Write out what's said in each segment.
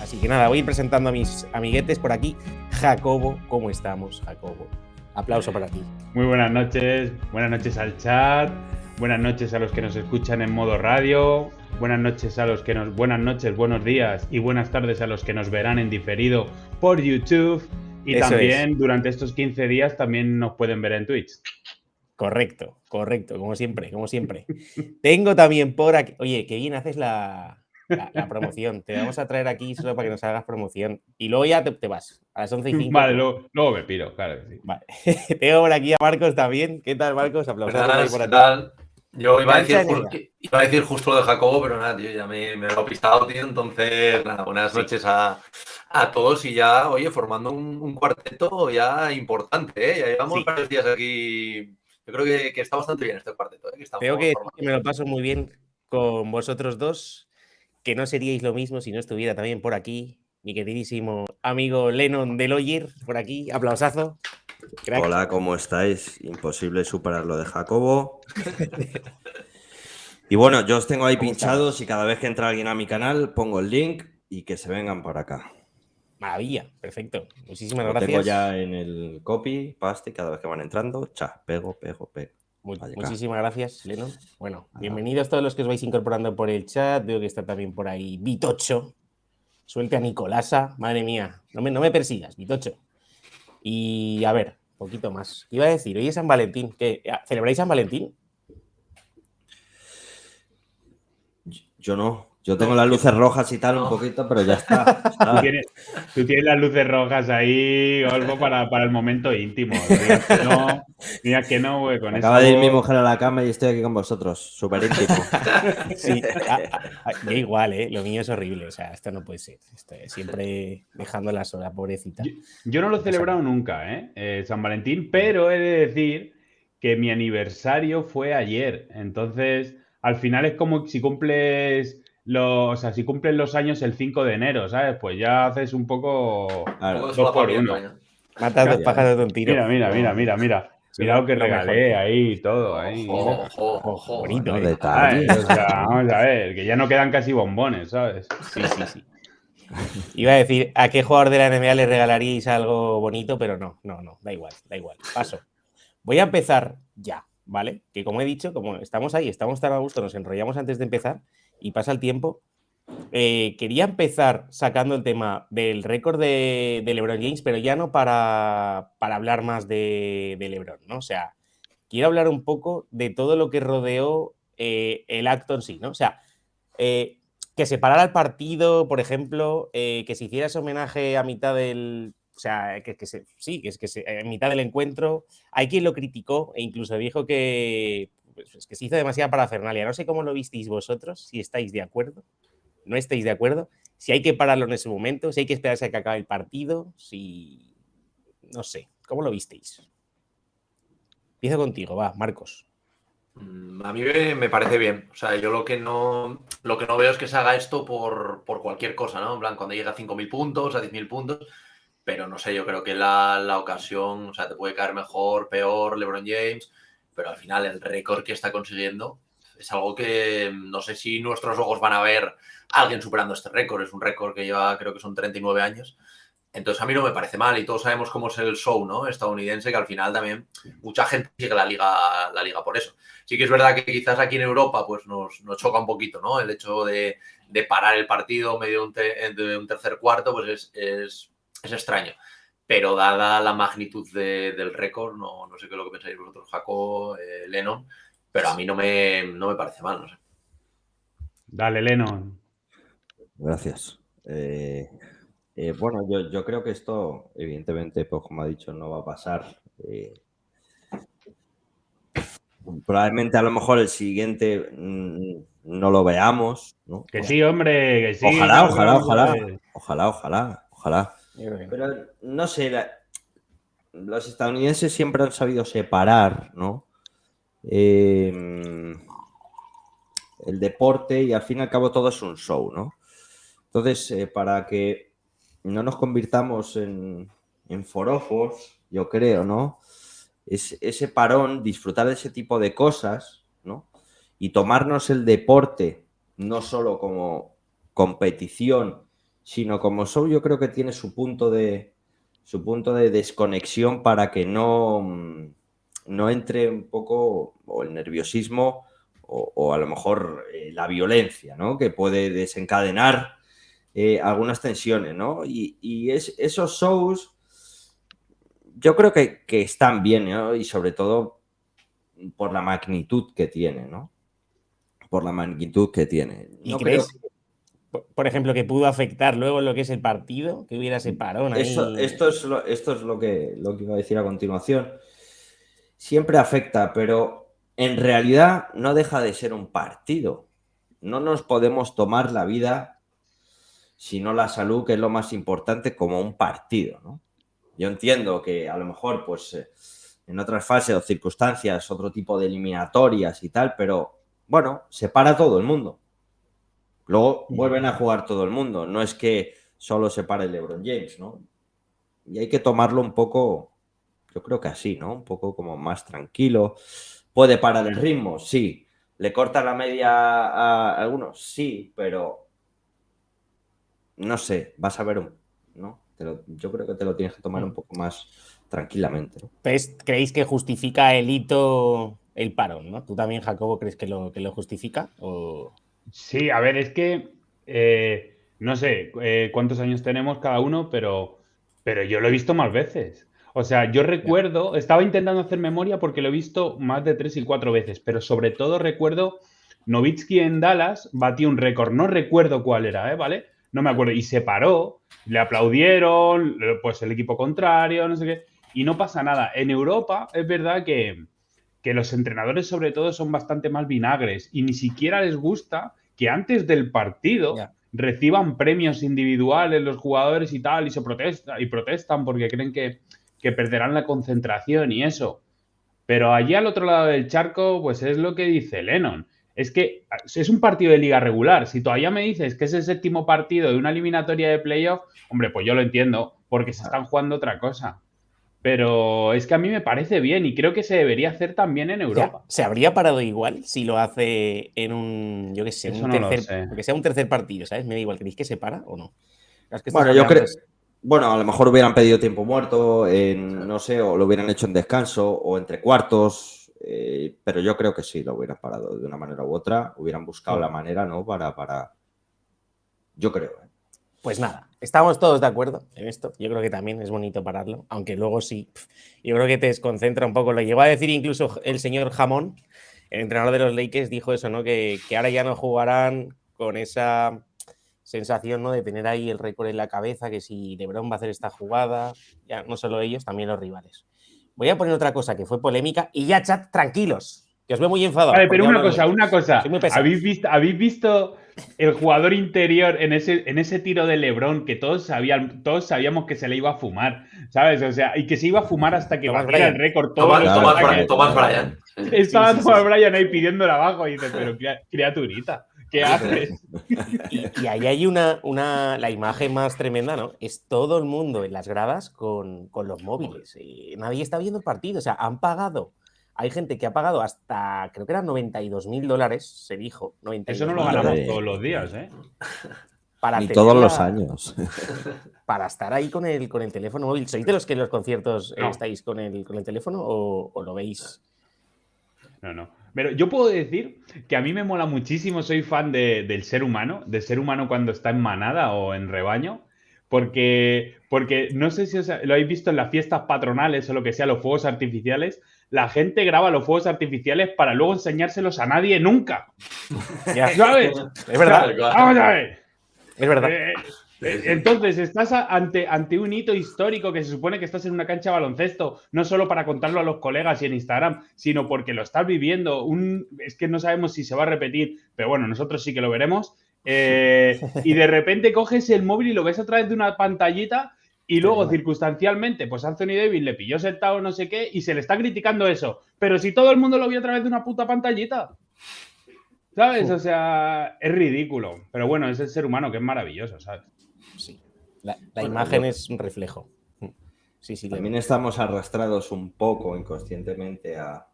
Así que nada, voy a ir presentando a mis amiguetes por aquí. Jacobo, ¿cómo estamos, Jacobo? Aplauso para ti. Muy buenas noches al chat, buenas noches a los que nos escuchan en modo radio, buenas noches, buenos días y buenas tardes a los que nos verán en diferido por YouTube y Eso también durante estos 15 días también nos pueden ver en Twitch. Correcto, como siempre. Tengo también por aquí... Oye, qué bien haces la promoción. Te vamos a traer aquí solo para que nos hagas promoción. Y luego ya te vas. A las 11:05. Vale, luego me piro, claro que sí. Vale. Tengo por aquí a Marcos también. ¿Qué tal, Marcos? Aplausos por ¿Qué aquí. tal? Yo iba a decir justo lo de Jacobo, pero nada, tío, ya me lo he pistado, tío. Entonces, nada, buenas noches a todos y ya, oye, formando un cuarteto ya importante, ¿eh? Ya llevamos varios días aquí. Yo creo que está bastante bien este cuarteto, ¿eh? Tengo que decir que me lo paso muy bien con vosotros dos, que no seríais lo mismo si no estuviera también por aquí mi queridísimo amigo Lennon de Lawyer, por aquí, aplausazo. Crack. Hola, ¿cómo estáis? Imposible superar lo de Jacobo. Y bueno, yo os tengo ahí pinchados y cada vez que entra alguien a mi canal pongo el link y que se vengan para acá. Maravilla, perfecto. Muchísimas lo gracias. Tengo ya en el copy, paste, y cada vez que van entrando, pego. Muchísimas gracias, Lennon. Bueno, bienvenidos todos los que os vais incorporando por el chat. Veo que está también por ahí Vitocho. Suelte a Nicolasa. Madre mía, no me persigas, Vitocho. Y a ver, poquito más. Iba a decir, hoy es San Valentín. ¿Qué? ¿Celebráis San Valentín? Yo no. Yo tengo las luces rojas y tal un poquito, pero ya está. Tú tienes las luces rojas ahí, Olmo, para el momento íntimo. Mira que no, güey. Acaba de ir mi mujer a la cama y estoy aquí con vosotros. Súper íntimo. Sí, yo igual, lo mío es horrible. O sea, esto no puede ser. Siempre dejándola sola, pobrecita. Yo no lo he celebrado nunca, San Valentín, pero he de decir que mi aniversario fue ayer. Entonces, al final es como si cumples si cumplen los años el 5 de enero, ¿sabes? Pues ya haces un poco 2 por 1. Matas dos pájaros de un tiro. Mira. Mira lo que regalé ahí y todo. Ojo, bonito, vamos a ver, que ya no quedan casi bombones, ¿sabes? Sí. Iba a decir, ¿a qué jugador de la NBA le regalaríais algo bonito? Pero no, da igual. Paso. Voy a empezar ya, ¿vale? Que como he dicho, como estamos ahí, estamos tan a gusto, nos enrollamos antes de empezar y pasa el tiempo. Quería empezar sacando el tema del récord de LeBron James, pero ya no para hablar más de LeBron, ¿no? O sea, quiero hablar un poco de todo lo que rodeó el acto en sí, ¿no? O sea, que se parara el partido, por ejemplo, que se hiciera ese homenaje a mitad del... O sea, en mitad del encuentro. Hay quien lo criticó e incluso dijo que se hizo demasiada parafernalia. No sé cómo lo visteis vosotros, si estáis de acuerdo, no estáis de acuerdo, si hay que pararlo en ese momento, si hay que esperarse a que acabe el partido, si... No sé, ¿cómo lo visteis? Empiezo contigo, va, Marcos. A mí me parece bien. O sea, yo lo que no veo es que se haga esto por cualquier cosa, ¿no? En plan, cuando llega a 5.000 puntos, a 10.000 puntos. Pero no sé, yo creo que la ocasión, o sea, te puede caer mejor, peor, LeBron James, pero al final el récord que está consiguiendo es algo que no sé si nuestros ojos van a ver a alguien superando este récord. Es un récord que lleva, creo que son 39 años. Entonces a mí no me parece mal y todos sabemos cómo es el show, ¿no? Estadounidense, que al final también mucha gente sigue la liga por eso. Sí que es verdad que quizás aquí en Europa pues nos choca un poquito, ¿no? El hecho de parar el partido medio de un tercer cuarto pues es extraño. Pero dada la magnitud del récord, no sé qué es lo que pensáis vosotros, Jaco, Lennon, pero a mí no me parece mal, no sé. Dale, Lennon. Gracias. Bueno, yo creo que esto, evidentemente, pues como ha dicho, no va a pasar. Probablemente a lo mejor el siguiente no lo veamos, ¿no? Que sí, hombre, que sí. Ojalá. Pero no sé, los estadounidenses siempre han sabido separar, ¿no? El deporte y al fin y al cabo todo es un show, ¿no? Entonces, para que no nos convirtamos en forofos, yo creo, ¿no? Es ese parón, disfrutar de ese tipo de cosas, ¿no? Y tomarnos el deporte no solo como competición, sino como show yo creo que tiene su punto de desconexión para que no entre un poco o el nerviosismo o a lo mejor la violencia, ¿no? Que puede desencadenar algunas tensiones, ¿no? Y esos shows yo creo que están bien, ¿no? Y sobre todo por la magnitud que tiene, ¿no? Por la magnitud que tiene. ¿Y No crees, creo por ejemplo, que pudo afectar luego lo que es el partido? Que hubiera ese parón ahí. esto es lo que iba a decir a continuación. Siempre afecta, pero en realidad no deja de ser un partido. No nos podemos tomar la vida, sino la salud, que es lo más importante, como un partido, ¿no? Yo entiendo que a lo mejor, pues, en otras fases o circunstancias, otro tipo de eliminatorias y tal, pero bueno, se para todo el mundo. Luego vuelven a jugar todo el mundo. No es que solo se pare LeBron James, ¿no? Y hay que tomarlo un poco, yo creo que así, ¿no? Un poco como más tranquilo. ¿Puede parar el ritmo? Sí. ¿Le corta la media a algunos? Sí, pero no sé, vas a ver, ¿no? Yo creo que te lo tienes que tomar un poco más tranquilamente, ¿no? Entonces, ¿creéis que justifica el hito el parón, ¿no? ¿Tú también, Jacobo, crees que lo justifica? ¿O... Sí, a ver, es que no sé cuántos años tenemos cada uno, pero yo lo he visto más veces. O sea, yo recuerdo, estaba intentando hacer memoria porque lo he visto más de 3 y 4 veces, pero sobre todo recuerdo Nowitzki en Dallas batió un récord, no recuerdo cuál era, ¿vale? No me acuerdo, y se paró, le aplaudieron, pues el equipo contrario, no sé qué, y no pasa nada. En Europa es verdad que los entrenadores sobre todo son bastante más vinagres y ni siquiera les gusta que antes del partido reciban premios individuales los jugadores y tal y protestan porque creen que perderán la concentración y eso. Pero allí al otro lado del charco, pues es lo que dice Lennon. Es que es un partido de liga regular. Si todavía me dices que es el séptimo partido de una eliminatoria de playoff, hombre, pues yo lo entiendo, porque se están jugando otra cosa. Pero es que a mí me parece bien y creo que se debería hacer también en Europa. ¿Se habría parado igual si lo hace en un, yo qué sé, Eso un no lo tercer, sé. porque sea un tercer partido, ¿sabes? Me da igual, ¿creéis que se para o no? Es que Bueno, yo creo. Bueno, a lo mejor hubieran pedido tiempo muerto, no sé, o lo hubieran hecho en descanso o entre cuartos, pero yo creo que sí, lo hubieran parado de una manera u otra, hubieran buscado la manera, ¿no? Para... Yo creo. Pues nada, estamos todos de acuerdo en esto. Yo creo que también es bonito pararlo, aunque luego sí, yo creo que te desconcentra un poco. Lo llegó a decir incluso el señor Jamón, el entrenador de los Lakers, dijo eso, ¿no? Que ahora ya no jugarán con esa sensación, ¿no? De tener ahí el récord en la cabeza, que si LeBron va a hacer esta jugada, ya no solo ellos, también los rivales. Voy a poner otra cosa que fue polémica y ya, chat, tranquilos, que os veo muy enfadados. Vale, pero una cosa. Soy muy pesado. ¿Habéis visto el jugador interior en ese tiro de LeBron que todos sabíamos que se le iba a fumar, ¿sabes? O sea, y que se iba a fumar hasta que batiera el récord. Thomas Bryant. Estaba Thomas Bryant ahí pidiéndolo abajo y dice, pero criaturita, ¿qué haces? Y ahí hay la imagen más tremenda, ¿no? Es todo el mundo en las gradas con los móviles. Nadie está viendo el partido, o sea, han pagado. Hay gente que ha pagado hasta, creo que eran $92.000, se dijo. Eso no lo ganamos todos los días, ¿eh? Ni todos los años. Para estar ahí con el teléfono móvil. ¿Sois de los que en los conciertos estáis con el teléfono o lo veis? No. Pero yo puedo decir que a mí me mola muchísimo, soy fan del ser humano cuando está en manada o en rebaño, porque no sé si lo habéis visto en las fiestas patronales o lo que sea, los fuegos artificiales, la gente graba los fuegos artificiales para luego enseñárselos a nadie nunca. ¿Sabes? Es verdad. Vamos a ver. Es verdad. Entonces, estás ante un hito histórico que se supone que estás en una cancha de baloncesto, no solo para contarlo a los colegas y en Instagram, sino porque lo estás viviendo. Es que no sabemos si se va a repetir, pero bueno, nosotros sí que lo veremos. Y de repente coges el móvil y lo ves a través de una pantallita y luego, circunstancialmente, pues Anthony Davis le pilló sentado no sé qué y se le está criticando eso. Pero si todo el mundo lo vio a través de una puta pantallita. ¿Sabes? O sea, es ridículo. Pero bueno, es el ser humano que es maravilloso, ¿sabes? Sí. La imagen es un reflejo. Sí. También estamos arrastrados un poco inconscientemente a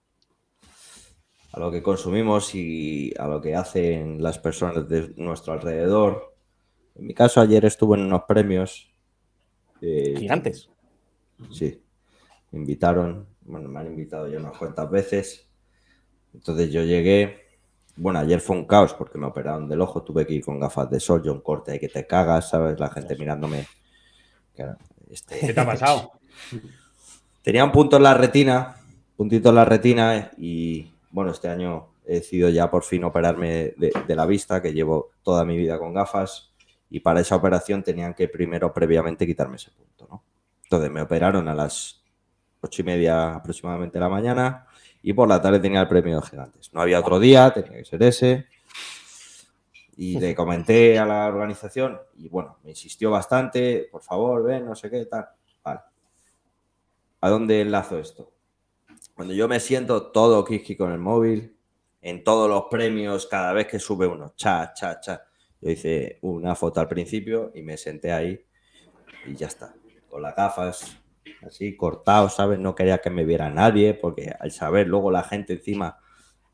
lo que consumimos y a lo que hacen las personas de nuestro alrededor. En mi caso, ayer estuve en unos premios. Gigantes. Sí. Me invitaron, bueno, me han invitado ya unas cuantas veces. Entonces yo llegué. Bueno, ayer fue un caos porque me operaron del ojo. Tuve que ir con gafas de sol, yo un corte ahí que te cagas, ¿sabes? La gente mirándome. Claro, ¿Qué te ha pasado? Tenía un punto en la retina, puntito en la retina y bueno, este año he decidido ya por fin operarme de la vista, que llevo toda mi vida con gafas y para esa operación tenían que primero previamente quitarme ese punto, ¿no? Entonces me operaron a las 8:30 aproximadamente de la mañana y por la tarde tenía el premio de Gigantes. No había otro día, tenía que ser ese. Y le comenté a la organización y bueno, me insistió bastante, por favor, ven, no sé qué, tal. Vale. ¿A dónde enlazo esto? Cuando yo me siento todo quisqui con el móvil, en todos los premios, cada vez que sube uno, cha. Yo hice una foto al principio y me senté ahí y ya está. Con las gafas, así, cortado, ¿sabes? No quería que me viera nadie, porque al saber luego la gente encima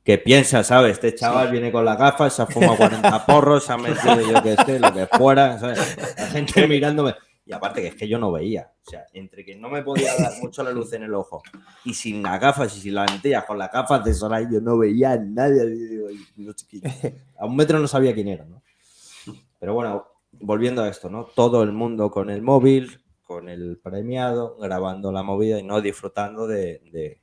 que piensa, ¿sabes? Este chaval viene con las gafas, se ha fumado 40 porros, se ha metido yo qué sé, lo que fuera, ¿sabes? La gente mirándome. Y aparte que es que yo no veía. O sea, entre que no me podía dar mucho la luz en el ojo y sin las gafas y sin las lentillas, con las gafas de sol ahí, yo no veía a nadie. A 1 metro no sabía quién era, ¿no? Pero bueno, volviendo a esto, ¿no? Todo el mundo con el móvil, con el premiado, grabando la movida y no disfrutando del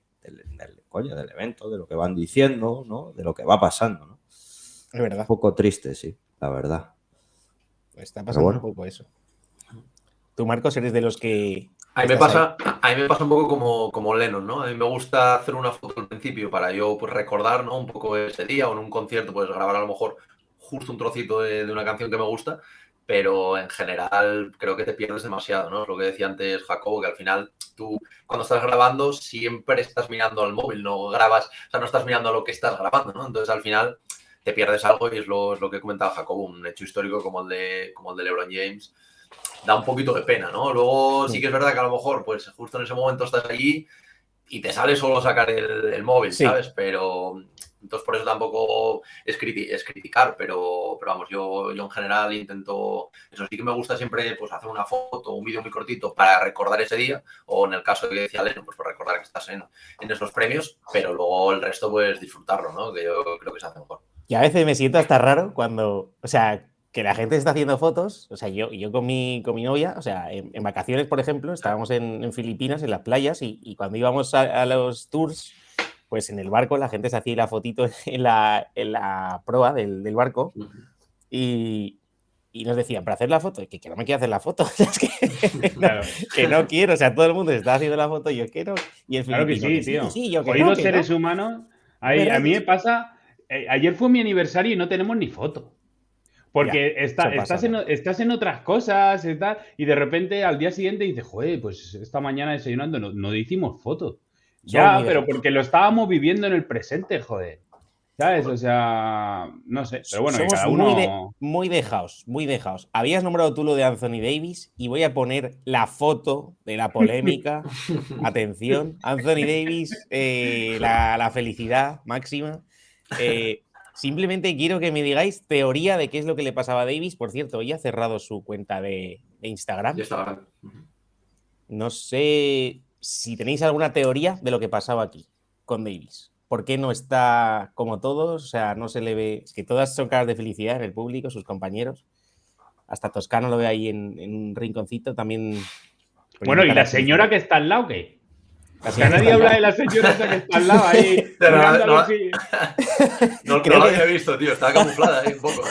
evento, de lo que van diciendo, ¿no? De lo que va pasando, ¿no? Es verdad. Un poco triste, sí, la verdad. Está pasando bueno. un poco eso. Tú, Marcos, eres de los que... A mí me pasa un poco como Lennon, ¿no? A mí me gusta hacer una foto al principio para yo pues, recordar, ¿no? Un poco ese día o en un concierto, pues grabar a lo mejor justo un trocito de una canción que me gusta, pero en general creo que te pierdes demasiado, ¿no? Es lo que decía antes Jacobo, que al final tú cuando estás grabando siempre estás mirando al móvil, no grabas, o sea, no estás mirando a lo que estás grabando, ¿no? Entonces al final te pierdes algo y es lo que comentaba Jacobo, un hecho histórico como el de LeBron James. Da un poquito de pena, ¿no? Luego sí que es verdad que a lo mejor, pues justo en ese momento estás allí y te sale solo sacar el móvil, Sí. ¿sabes? Pero entonces por eso tampoco es criticar, pero vamos, yo en general intento, eso sí que me gusta siempre pues hacer una foto, un vídeo muy cortito para recordar ese día, o en el caso que decía Leno, pues para recordar que estás en esos premios, pero luego el resto pues disfrutarlo, ¿no? Que yo creo que se hace mejor. Y a veces me siento hasta raro cuando, o sea, que la gente está haciendo fotos, o sea, yo con mi novia, o sea, en vacaciones, por ejemplo, estábamos en Filipinas, en las playas, y cuando íbamos a los tours, pues en el barco la gente se hacía la fotito en la proa del barco y nos decían, para hacer la foto, que no me quiero hacer la foto, es que no quiero, o sea, todo el mundo se está haciendo la foto y yo quiero, y el Claro que filipino, sí, tío. sí, yo que Jodidos no, que seres no. humanos. A mí me pasa. Ayer fue mi aniversario y no tenemos ni foto. Porque Ya, estás en otras cosas y de repente al día siguiente dices, joder, pues esta mañana desayunando no hicimos fotos. Ya, pero porque lo estábamos viviendo en el presente, joder. ¿Sabes? O sea, no sé. Pero bueno, que somos cada uno. muy dejados, muy dejados. Habías nombrado tú lo de Anthony Davis y voy a poner la foto de la polémica. Atención, Anthony Davis, la felicidad máxima. Simplemente quiero que me digáis teoría de qué es lo que le pasaba a Davis. Por cierto, hoy ha cerrado su cuenta de Instagram. No sé si tenéis alguna teoría de lo que pasaba aquí con Davis. ¿Por qué no está como todos? O sea, no se le ve... Es que todas son caras de felicidad en el público, sus compañeros. Hasta Toscano lo ve ahí en un rinconcito también. Bueno, ¿y la señora que está al lado qué? O sea, nadie habla de la señora esa que está al lado ahí. No lo había visto, tío. Estaba camuflada ahí un poco.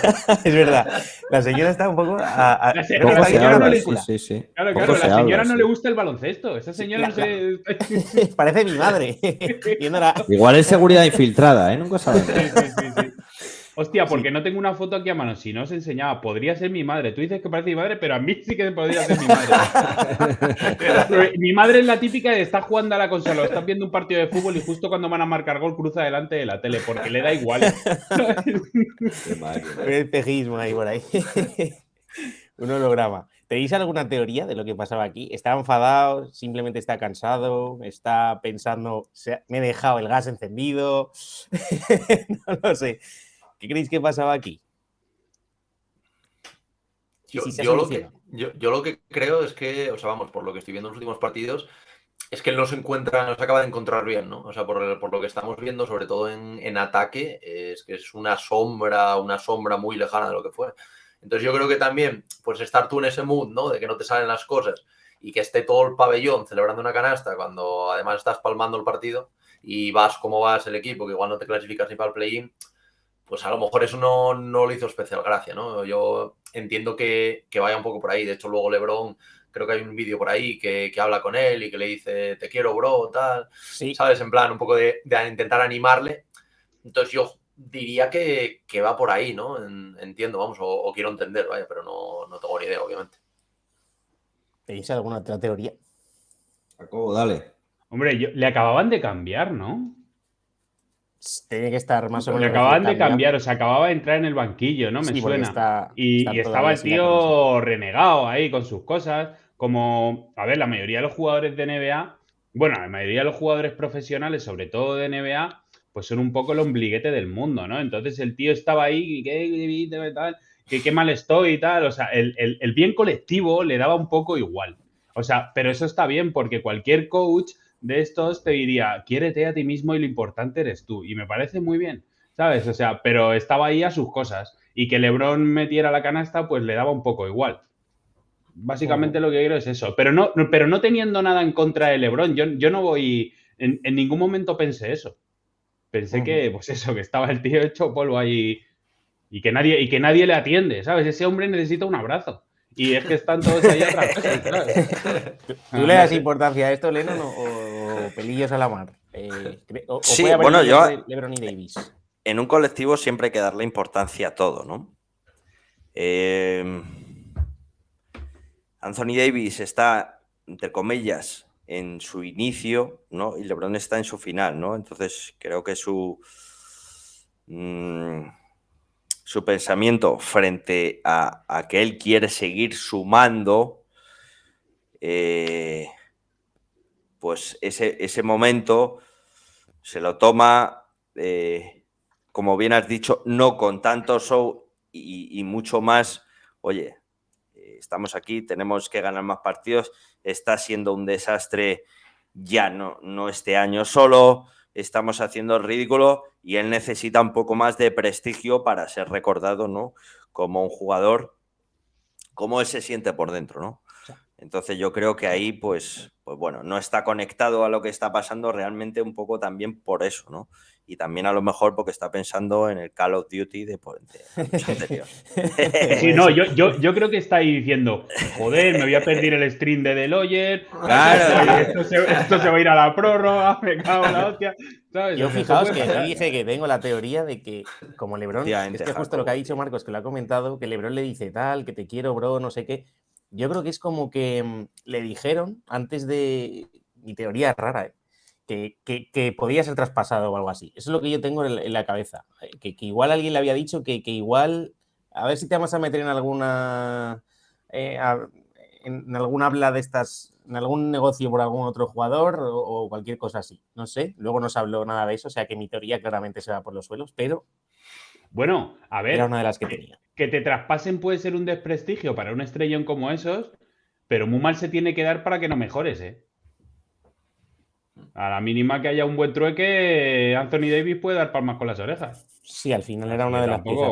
Es verdad. La señora está un poco... A la señora no le gusta. Sí. Claro, la señora no le gusta el baloncesto. Esa señora no se... Parece mi madre. Igual es seguridad infiltrada, ¿eh? Nunca sabes. Sí. Hostia, porque no tengo una foto aquí a mano. Si no os enseñaba, podría ser mi madre. Tú dices que parece mi madre, pero a mí sí que podría ser mi madre. Mi madre es la típica de estar jugando a la consola, estás viendo un partido de fútbol y justo cuando van a marcar gol cruza delante de la tele, porque le da igual. El espejismo ahí por ahí. Un holograma. ¿Tenéis alguna teoría de lo que pasaba aquí? ¿Está enfadado? ¿Simplemente está cansado? ¿Está pensando, me he dejado el gas encendido? No lo sé. ¿Qué creéis que pasaba aquí? si se Yo lo que, soluciona. yo lo que creo es que, o sea, vamos, por lo que estoy viendo en los últimos partidos, es que él no se acaba de encontrar bien, ¿no? O sea, por lo que estamos viendo, sobre todo en ataque, es que es una sombra muy lejana de lo que fue. Entonces yo creo que también, pues estar tú en ese mood, ¿no? De que no te salen las cosas y que esté todo el pabellón celebrando una canasta cuando además estás palmando el partido y vas como vas el equipo, que igual no te clasificas ni para el play-in, pues a lo mejor eso no le hizo especial gracia, ¿no? Yo entiendo que vaya un poco por ahí. De hecho, luego LeBron, creo que hay un vídeo por ahí que habla con él y que le dice, te quiero, bro, tal. Sí. ¿Sabes? En plan, un poco de intentar animarle. Entonces yo diría que va por ahí, ¿no? Entiendo, vamos, o quiero entender, vaya, pero no tengo ni idea, obviamente. ¿Tenéis alguna otra teoría? Jacobo, dale. Hombre, le acababan de cambiar, ¿no? Tiene que estar más o Le menos. acababan de recién cambiar, o sea, acababa de entrar en el banquillo, ¿no? Me Sí, porque suena. está Y estaba todavía el sin la conexión. tío renegado ahí con sus cosas. Como, a ver, la mayoría de los jugadores de NBA, bueno, la mayoría de los jugadores profesionales, sobre todo de NBA, pues son un poco el ombliguete del mundo, ¿no? Entonces el tío estaba ahí, y qué mal estoy y tal. O sea, el bien colectivo le daba un poco igual. O sea, pero eso está bien porque cualquier coach de estos te diría, quiérete a ti mismo y lo importante eres tú. Y me parece muy bien, ¿sabes? O sea, pero estaba ahí a sus cosas. Y que LeBron metiera la canasta, pues le daba un poco igual. Básicamente lo que quiero es eso. Pero no teniendo nada en contra de LeBron, yo no voy... En ningún momento pensé eso. Pensé que, pues eso, que estaba el tío hecho polvo ahí y que nadie le atiende, ¿sabes? Ese hombre necesita un abrazo. Y es que están todos ahí atrás, ¿sabes? ¿Tú le das importancia a esto, Lennon, o pelillos a la mar? Sí, puede haber bueno, líos yo- de LeBron y Davis. En un colectivo siempre hay que darle importancia a todo, ¿no? Anthony Davis está, entre comillas, en su inicio, ¿no? Y LeBron está en su final, ¿no? Entonces creo que su pensamiento frente a que él quiere seguir sumando, pues ese momento se lo toma, como bien has dicho, no con tanto show y mucho más, oye, estamos aquí, tenemos que ganar más partidos, está siendo un desastre ya no este año solo, estamos haciendo el ridículo y él necesita un poco más de prestigio para ser recordado, ¿no? Como un jugador, como él se siente por dentro, ¿no? Entonces yo creo que ahí, pues bueno, no está conectado a lo que está pasando realmente un poco también por eso, ¿no? Y también a lo mejor porque está pensando en el Call of Duty de años anteriores. Sí, no, yo creo que está ahí diciendo, joder, me voy a perder el stream de Deloyer, Claro. esto se va a ir a la prórroga, me cago en la hostia. ¿Sabes? Yo O sea, fijaos eso que puede aquí pasar. dije que tengo la teoría de que, como LeBron, es que justo lo que ha dicho Marcos, que lo ha comentado, que LeBron le dice tal, que te quiero, bro, no sé qué. Yo creo que es como que le dijeron antes de. Mi teoría es rara, que podía ser traspasado o algo así. Eso es lo que yo tengo en la cabeza. Que igual alguien le había dicho que igual. A ver si te vamos a meter en alguna. En algún habla de estas. En algún negocio por algún otro jugador o cualquier cosa así. No sé. Luego no se habló nada de eso. O sea que mi teoría claramente se va por los suelos, pero. Bueno, a ver. Era una de las que tenía. Que te traspasen puede ser un desprestigio para un estrellón como esos, pero muy mal se tiene que dar para que no mejores, ¿eh? A la mínima que haya un buen trueque, Anthony Davis puede dar palmas con las orejas. Sí, al final era una de las piezas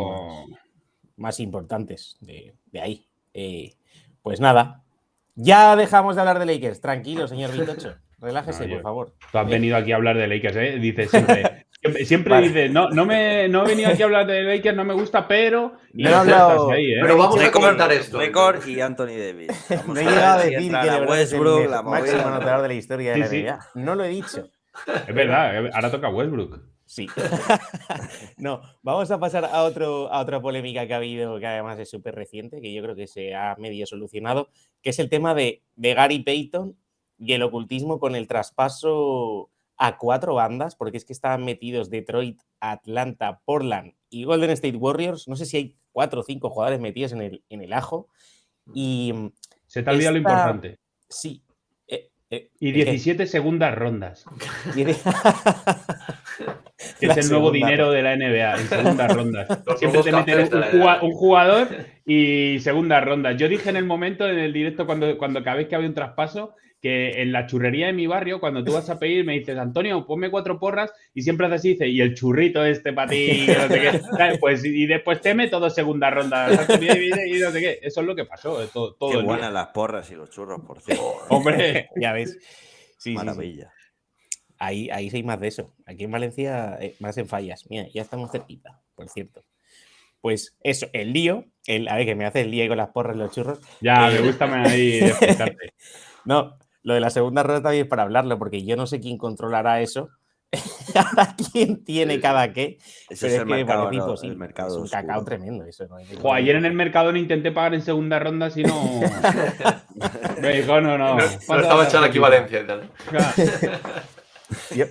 más importantes de ahí. Pues nada, ya dejamos de hablar de Lakers. Tranquilo, señor Vitocho. Relájese, por favor. Tú has venido aquí a hablar de Lakers, ¿eh? Dices siempre vale. Dices, no he venido aquí a hablar de Lakers, no me gusta, pero... Y no he hablado, ahí, ¿eh? Pero vamos a comentar esto. Récord y Anthony Davis. No he llegado a decir que Westbrook, es el máximo anotador de la historia de la NBA. No lo he dicho. Es verdad, ahora toca Westbrook. Sí. No, vamos a pasar a otra polémica que ha habido, que además es súper reciente, que yo creo que se ha medio solucionado, que es el tema de Gary Payton y el ocultismo con el traspaso a 4 bandas, porque es que estaban metidos Detroit, Atlanta, Portland y Golden State Warriors. No sé si hay 4 o 5 jugadores metidos en el ajo. Y se te ha olvidado lo importante. Sí. Y 17 segundas rondas. Que es el nuevo dinero de la NBA, en segundas rondas. Siempre te meten un jugador y segunda ronda. Yo dije en el momento, en el directo, cuando cada vez que había un traspaso, que en la churrería de mi barrio, cuando tú vas a pedir, me dices, Antonio, ponme 4 porras, y siempre haces así, dice, y el churrito este para ti, que no sé qué. ¿Sabes? Pues, y después teme todo segunda ronda, y no sé qué. Eso es lo que pasó, todo Qué el buenas día. las porras y los churros, por cierto. Hombre, Ya ves. Sí, sí, sí. Maravilla. Ahí sí hay más de eso. Aquí en Valencia, más en Fallas. Mira, ya estamos cerquita, por cierto. Pues eso, el lío, a ver, que me hace el lío ahí con las porras y los churros. ya, me gusta ahí despistarte. No, lo de la segunda ronda también es para hablarlo, porque yo no sé quién controlará eso. Ahora quién tiene cada qué. Ese Pero es es que me parece imposible. el mercado Es un oscuro. cacao tremendo eso. ¿No? Jo, ayer en el Mercadona intenté pagar en segunda ronda, si no... Me dijo, no. No pasa estaba la hecha la tarjetita. equivalencia y tal. Claro. Yo,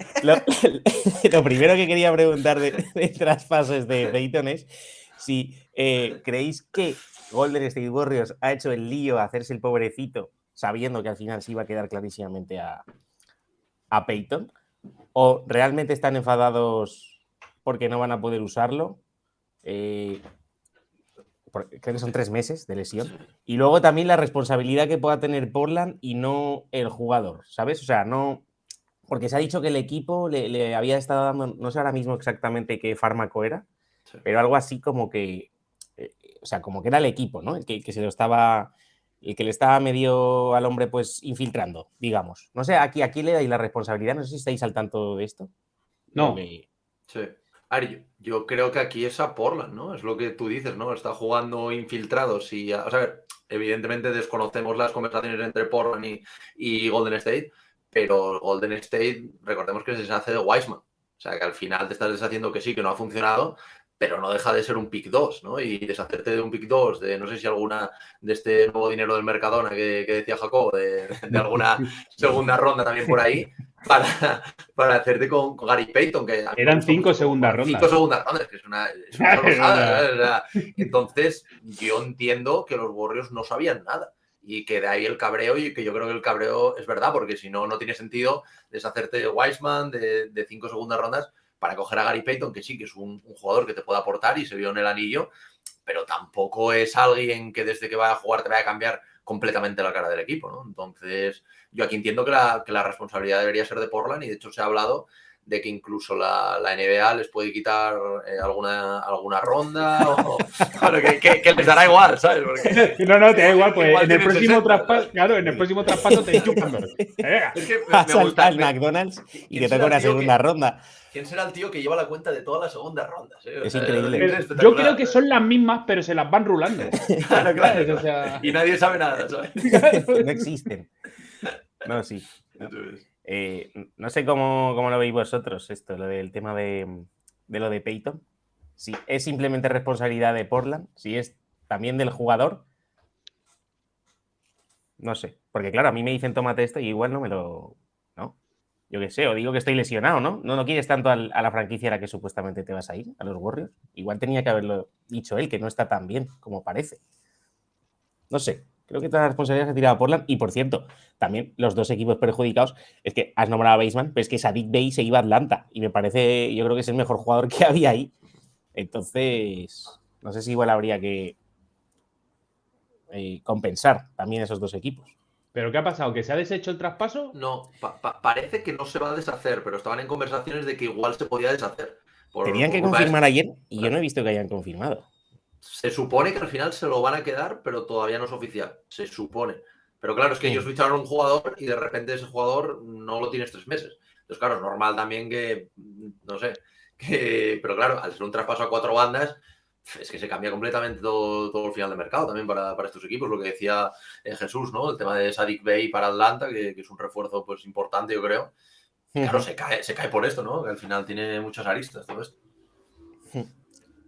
lo primero que quería preguntar de traspasos de Peyton es si creéis que Golden State Warriors ha hecho el lío a hacerse el pobrecito sabiendo que al final se iba a quedar clarísimamente a Peyton, o realmente están enfadados porque no van a poder usarlo. Creo que son 3 meses de lesión. Y luego también la responsabilidad que pueda tener Portland y no el jugador, ¿sabes? O sea, no... Porque se ha dicho que el equipo le había estado dando, no sé ahora mismo exactamente qué fármaco era, Sí. pero algo así como que, o sea, como que era el equipo, ¿no? El que se lo estaba, el que le estaba medio al hombre pues infiltrando, digamos. No sé, aquí le dais la responsabilidad, no sé si estáis al tanto de esto. No. Sí. A ver, yo creo que aquí es a Portland, ¿no? Es lo que tú dices, ¿no? Está jugando infiltrados y... O sea, a ver, evidentemente desconocemos las conversaciones entre Portland y Golden State, pero Golden State, recordemos que se deshace de Wiseman. O sea, que al final te estás deshaciendo que sí, que no ha funcionado, pero no deja de ser un pick 2, ¿no? Y deshacerte de un pick 2, de no sé si alguna de este nuevo dinero del Mercadona que decía Jacob, de alguna segunda ronda también por ahí, para hacerte con Gary Payton, que a mí Eran me gustó 5 mucho, segundas rondas. 5 segundas rondas, que es una salvajada, ¿eh? O sea, entonces, yo entiendo que los Warriors no sabían nada. Y que de ahí el cabreo, y que yo creo que el cabreo es verdad, porque si no, no tiene sentido deshacerte de Wiseman de 5 segundas rondas para coger a Gary Payton, que sí, que es un jugador que te puede aportar y se vio en el anillo, pero tampoco es alguien que desde que vaya a jugar te vaya a cambiar completamente la cara del equipo, ¿no? Entonces, yo aquí entiendo que la responsabilidad debería ser de Portland, y de hecho se ha hablado de que incluso la NBA les puede quitar alguna ronda, o bueno, que les dará igual, ¿sabes? Porque, no, te da igual, pues igual en el tienen próximo 60, traspaso, ¿sabes? claro, en el próximo traspaso te chupan dos. Es que Vas me gusta. al McDonald's y ¿Quién te será toca una el tío segunda ronda. ¿Quién será el tío que lleva la cuenta de todas las segundas rondas? O Es sea, increíble. es Yo espectacular. creo que son las mismas, pero se las van rulando. Claro. O sea... Y nadie sabe nada, ¿sabes? No existen. No, sí. No, no sé cómo lo veis vosotros esto, lo del tema de lo de Peyton. Si es simplemente responsabilidad de Portland, si es también del jugador. No sé. Porque claro, a mí me dicen tómate esto y igual no me lo... ¿no? Yo qué sé, o digo que estoy lesionado, ¿no? No quieres tanto a la franquicia a la que supuestamente te vas a ir, a los Warriors. Igual tenía que haberlo dicho él, que no está tan bien como parece. No sé, creo que toda la responsabilidad se ha tirado a Portland. Y por cierto, también los dos equipos perjudicados, es que has nombrado a Baseman, pero es que Saddiq Bey se iba a Atlanta. Y me parece, yo creo que es el mejor jugador que había ahí. Entonces, no sé si igual habría que compensar también esos dos equipos. ¿Pero qué ha pasado? ¿Que se ha deshecho el traspaso? No, parece que no se va a deshacer, pero estaban en conversaciones de que igual se podía deshacer. Tenían que culpa de confirmar esto. ayer y yo no he visto que hayan confirmado. Se supone que al final se lo van a quedar, pero todavía no es oficial. Se supone. Pero claro, es que ellos ficharon un jugador y de repente ese jugador no lo tienes 3 meses. Entonces, claro, es normal también que, no sé, pero claro, al ser un traspaso a 4 bandas, es que se cambia completamente todo el final de mercado también para estos equipos. Lo que decía Jesús, ¿no? El tema de Saddiq Bey para Atlanta, que es un refuerzo pues importante, yo creo. Y claro, se cae por esto, ¿no? Que al final tiene muchas aristas todo esto.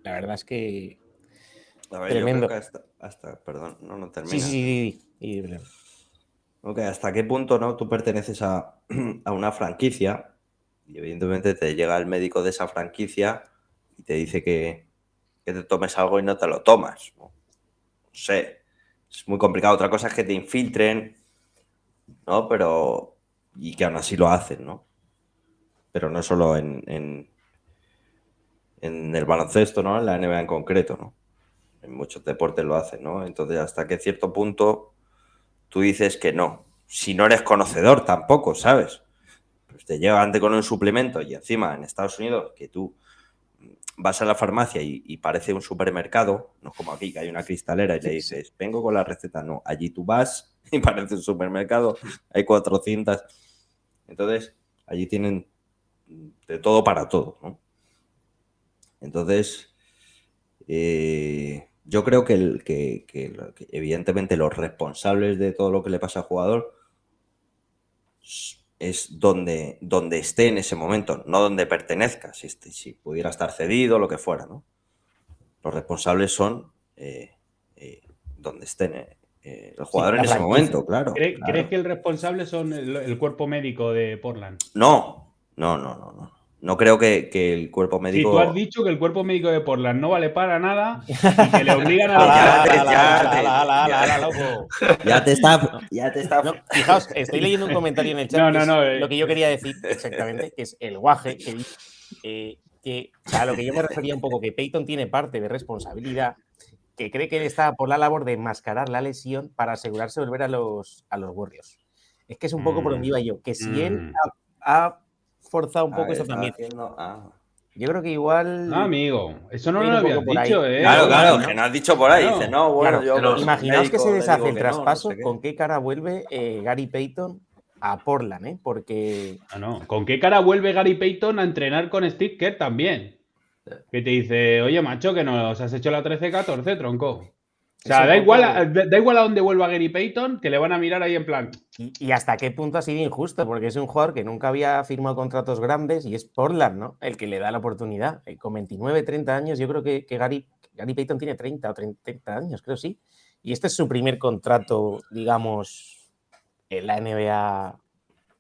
La verdad es que... A ver, tremendo. yo creo que hasta perdón, no termina. Sí. Ok, ¿hasta qué punto no tú perteneces a una franquicia y evidentemente te llega el médico de esa franquicia y te dice que te tomes algo y no te lo tomas? No sé, es muy complicado. Otra cosa es que te infiltren, ¿no? Pero, y que aún así lo hacen, ¿no? Pero no solo en el baloncesto, ¿no? En la NBA en concreto, ¿no? En muchos deportes lo hacen, ¿no? Entonces, hasta que cierto punto tú dices que no. Si no eres conocedor tampoco, ¿sabes? Pues te llevan con un suplemento y encima en Estados Unidos que tú vas a la farmacia y parece un supermercado, no es como aquí que hay una cristalera y le dices, vengo con la receta. No, allí tú vas y parece un supermercado, hay 400. Entonces, allí tienen de todo para todo, ¿no? Entonces, yo creo que evidentemente los responsables de todo lo que le pasa al jugador es donde esté en ese momento, no donde pertenezca, si pudiera estar cedido, lo que fuera, ¿no? Los responsables son donde estén el jugador en ese momento, claro. ¿Crees que el responsable son el cuerpo médico de Portland? No. No creo que el cuerpo médico... Si tú has dicho que el cuerpo médico de Portland no vale para nada y que le obligan a... Ya te está... No, fijaos, estoy leyendo un comentario en el chat. No, lo que yo quería decir exactamente, que es el guaje, que dice que a lo que yo me refería un poco, que Peyton tiene parte de responsabilidad, que cree que él está por la labor de enmascarar la lesión para asegurarse de volver a los Warriors. Es que es un poco por donde iba yo, que si él ha forzado un poco eso también. Yo creo que igual... No, amigo, eso no lo habías dicho, ¿eh? Claro, que no has dicho por ahí. Dice, no, bueno, claro, yo... Imaginaos que se deshace el no, traspaso, no sé qué. ¿con qué cara vuelve Gary Payton a Portland? Porque... No. ¿Con qué cara vuelve Gary Payton a entrenar con Steve Kerr también? Que te dice, oye, macho, que nos has hecho la 13-14, tronco. O sea, da igual a dónde vuelva Gary Payton, que le van a mirar ahí en plan. ¿Y hasta qué punto ha sido injusto? Porque es un jugador que nunca había firmado contratos grandes y es Portland, ¿no? El que le da la oportunidad. Con 29, 30 años, yo creo que Gary Payton tiene 30 o 30 años, creo sí. Y este es su primer contrato, digamos, en la NBA,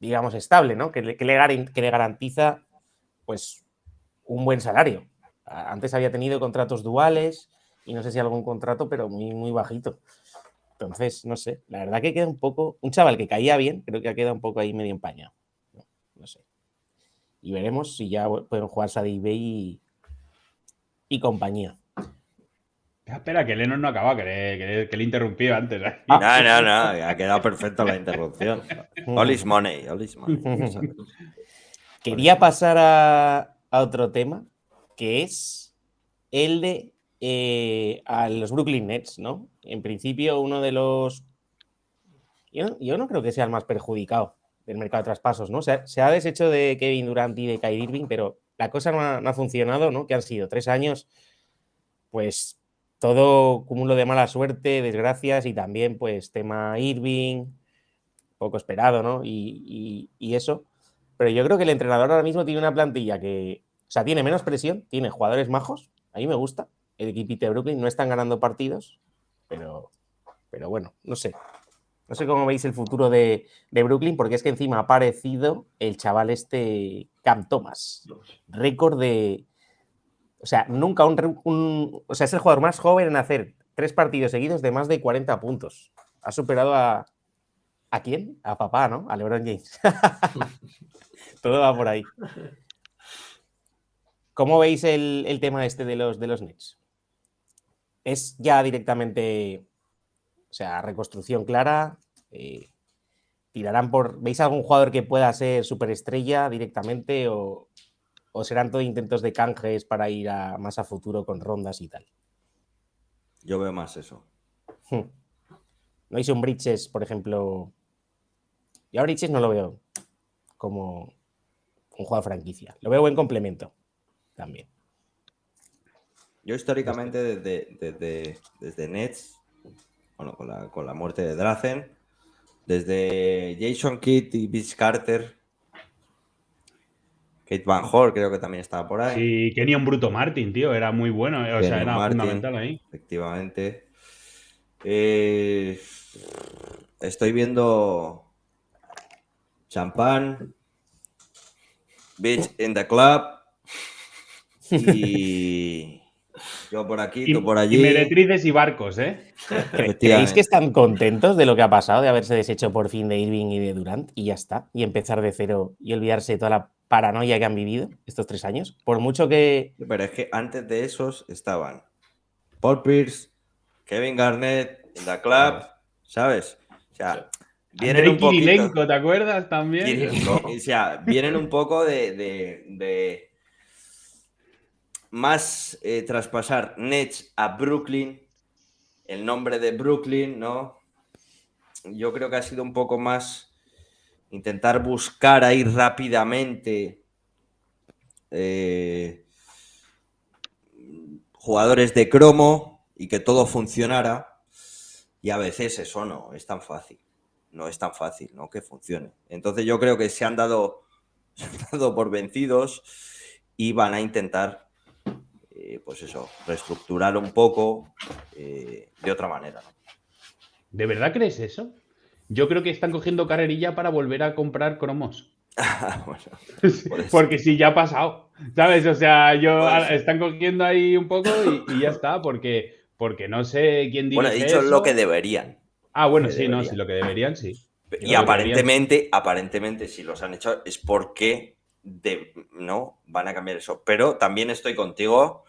digamos, estable, ¿no? Que le garantiza, pues, un buen salario. Antes había tenido contratos duales y no sé si algún contrato, pero muy, muy bajito. Entonces, no sé, la verdad que queda un poco... Un chaval que caía bien, creo que ha quedado un poco ahí medio empañado. No sé. Y veremos si ya pueden jugar Sadie Bay y compañía. Espera, que Lennon no acaba, que le interrumpí antes. No, ha quedado perfecta la interrupción. All is money. Quería pasar a otro tema, que es el de a los Brooklyn Nets, ¿no? En principio, uno de los... Yo no creo que sea el más perjudicado del mercado de traspasos, ¿no? O sea, se ha deshecho de Kevin Durant y de Kyrie Irving, pero la cosa no ha funcionado, ¿no? Que han sido 3 años, pues todo cúmulo de mala suerte, desgracias y también, pues, tema Irving, poco esperado, ¿no? Y eso. Pero yo creo que el entrenador ahora mismo tiene una plantilla que, o sea, tiene menos presión, tiene jugadores majos, a mí me gusta. El equipito de Brooklyn no están ganando partidos, pero bueno, no sé. No sé cómo veis el futuro de Brooklyn, porque es que encima ha aparecido el chaval Cam Thomas. Récord de... O sea, nunca o sea, es el jugador más joven en hacer 3 partidos seguidos de más de 40 puntos. Ha superado a... ¿A quién? A papá, ¿no? A LeBron James. Todo va por ahí. ¿Cómo veis el tema de los Nets? ¿Es ya directamente... O sea, reconstrucción clara? ¿Tirarán por... ¿Veis algún jugador que pueda ser superestrella directamente o serán todo intentos de canjes para ir más a futuro con rondas y tal? Yo veo más eso. ¿No hay un Bridges, por ejemplo? Yo a Bridges no lo veo como un jugador franquicia. Lo veo buen complemento también. Yo históricamente desde Nets, bueno, con la muerte de Drazen, desde Jason Kidd y Vince Carter, Kate Van Horn creo que también estaba por ahí. Sí, Kenyon Bruto Martin, tío, era muy bueno, o sea, era fundamental ahí. Efectivamente. Estoy viendo Champán, Beach in the Club y yo por aquí, tú por allí. Y meretrices y barcos, ¿eh? ¿Creéis que están contentos de lo que ha pasado, de haberse deshecho por fin de Irving y de Durant y ya está? Y empezar de cero y olvidarse de toda la paranoia que han vivido estos 3 años. Por mucho que... Pero es que antes de esos estaban Paul Pierce, Kevin Garnett, in the club, ¿sabes? O sea, vienen Andrei un poquito... Kirilenko, ¿te acuerdas también? Kirilenko, o sea, vienen un poco de más traspasar Nets a Brooklyn, el nombre de Brooklyn, ¿no? Yo creo que ha sido un poco más intentar buscar ahí rápidamente jugadores de cromo y que todo funcionara, y a veces eso no es tan fácil. No es tan fácil, ¿no? Que funcione. Entonces yo creo que se han dado por vencidos y van a intentar pues eso, reestructurar un poco de otra manera, ¿no? ¿De verdad crees eso? Yo creo que están cogiendo carrerilla para volver a comprar cromos. Bueno, porque si ya ha pasado, ¿sabes? O sea, Puede ser. están cogiendo ahí un poco y ya está, porque no sé quién dirige Bueno, he dicho eso. lo que deberían. Ah, bueno, que sí, no, sí, deberían. lo que deberían, sí. Y aparentemente, si los han hecho es porque no van a cambiar eso. Pero también estoy contigo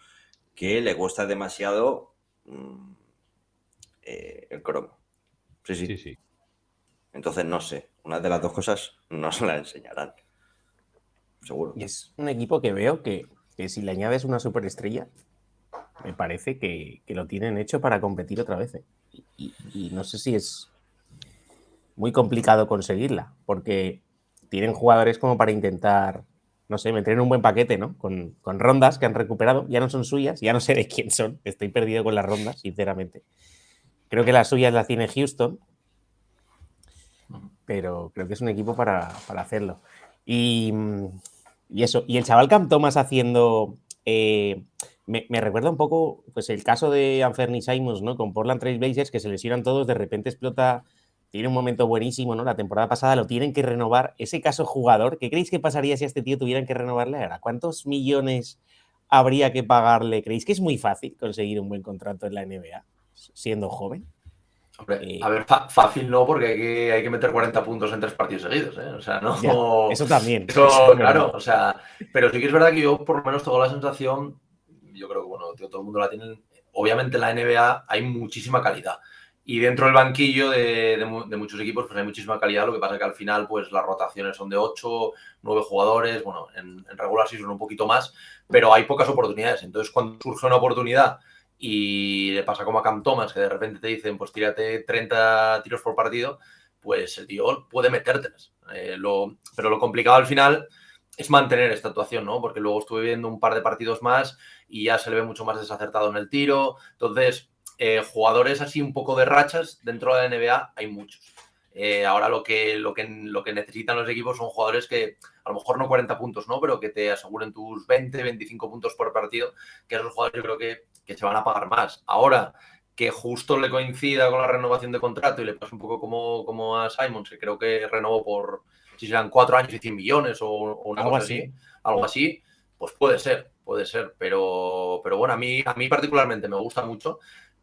que le gusta demasiado el cromo. Sí, sí. Sí, sí. Entonces, no sé. Una de las dos cosas no se la enseñarán. Seguro. Y es un equipo que veo que si le añades una superestrella, me parece que lo tienen hecho para competir otra vez. Y no sé si es muy complicado conseguirla, porque tienen jugadores como para intentar, no sé, meter en un buen paquete, ¿no? Con rondas que han recuperado, ya no son suyas, ya no sé de quién son, estoy perdido con las rondas, sinceramente. Creo que las suyas las tiene Houston, pero creo que es un equipo para hacerlo. Y eso, y el chaval Cam Thomas haciendo... me recuerda un poco pues el caso de Anthony Simons, ¿no? Con Portland Trail Blazers, que se lesionan todos, de repente explota, tiene un momento buenísimo, ¿no? La temporada pasada lo tienen que renovar. Ese caso jugador, ¿qué creéis que pasaría si a este tío tuvieran que renovarle ahora? ¿Cuántos millones habría que pagarle? ¿Creéis que es muy fácil conseguir un buen contrato en la NBA siendo joven? Hombre, a ver, fácil no, porque hay que meter 40 puntos en 3 partidos seguidos, ¿eh? O sea, no... Ya, eso también. Eso, eso claro, o sea... Pero sí que es verdad que yo por lo menos tengo la sensación, yo creo que, bueno, tío, todo el mundo la tiene... Obviamente en la NBA hay muchísima calidad. Y dentro del banquillo de muchos equipos pues hay muchísima calidad. Lo que pasa es que al final pues las rotaciones son de 8, 9 jugadores. Bueno, en regular sí son un poquito más, pero hay pocas oportunidades. Entonces cuando surge una oportunidad y le pasa como a Cam Thomas, que de repente te dicen, pues tírate 30 tiros por partido, pues el tío puede metértelas. Pero lo complicado al final es mantener esta actuación, ¿no? Porque luego estuve viendo un par de partidos más y ya se le ve mucho más desacertado en el tiro. Entonces, jugadores así un poco de rachas dentro de la NBA hay muchos. Ahora lo que necesitan los equipos son jugadores que a lo mejor no 40 puntos, ¿no? Pero que te aseguren tus 20, 25 puntos por partido, que esos jugadores yo creo que se van a pagar más. Ahora, que justo le coincida con la renovación de contrato y le pasa un poco como a Simons, que creo que renovó por, si serán 4 años y 100 millones o una algo cosa así, algo así, pues puede ser. Pero bueno, a mí particularmente me gusta mucho,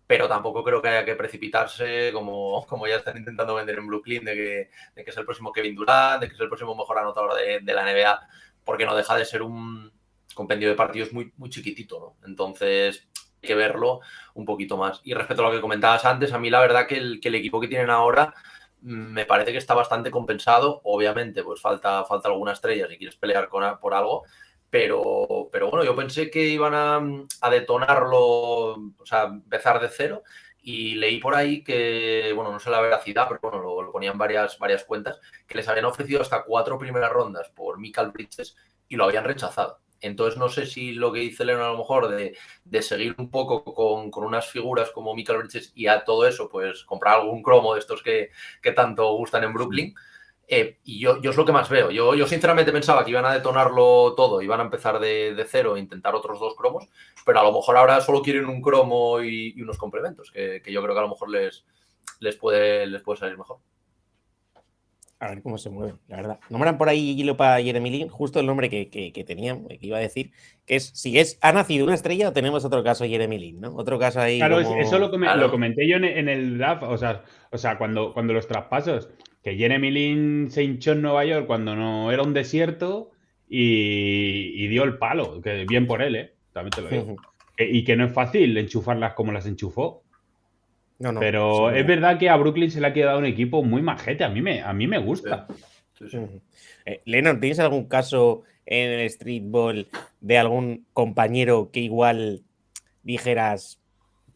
pero tampoco creo que haya que precipitarse como ya están intentando vender en Brooklyn, de que es el próximo Kevin Durant, de que es el próximo mejor anotador de la NBA, porque no deja de ser un compendio de partidos muy, muy chiquitito, ¿no? Entonces hay que verlo un poquito más. Y respecto a lo que comentabas antes, a mí la verdad que el equipo que tienen ahora me parece que está bastante compensado. Obviamente, pues falta alguna estrella si quieres pelear por algo, pero bueno, yo pensé que iban a detonarlo, o sea, empezar de cero, y leí por ahí que, bueno, no sé la veracidad, pero bueno, lo ponían varias cuentas, que les habían ofrecido hasta 4 primeras rondas por Mikal Bridges y lo habían rechazado. Entonces no sé si lo que dice Leon a lo mejor de seguir un poco con unas figuras como Mikal Bridges y a todo eso, pues comprar algún cromo de estos que tanto gustan en Brooklyn. Y yo es lo que más veo. Yo sinceramente pensaba que iban a detonarlo todo, iban a empezar de cero e intentar otros 2 cromos, pero a lo mejor ahora solo quieren un cromo y unos complementos, que yo creo que a lo mejor les puede salir mejor. A ver cómo se mueven, la verdad. Nombran por ahí hilo para Jeremy Lin, justo el nombre que tenían, que iba a decir, que es si ha nacido una estrella o tenemos otro caso Jeremy Lin, ¿no? Otro caso ahí. Claro, como... eso lo comenté yo en el draft, o sea, cuando los traspasos, que Jeremy Lin se hinchó en Nueva York cuando no era un desierto y dio el palo, que bien por él, también te lo digo. Y que no es fácil enchufarlas como las enchufó. No, no. Pero sí, es verdad que a Brooklyn se le ha quedado un equipo muy majete. A mí me gusta. Sí, sí. Ujú. Lennon, ¿tienes algún caso en el streetball de algún compañero que igual dijeras,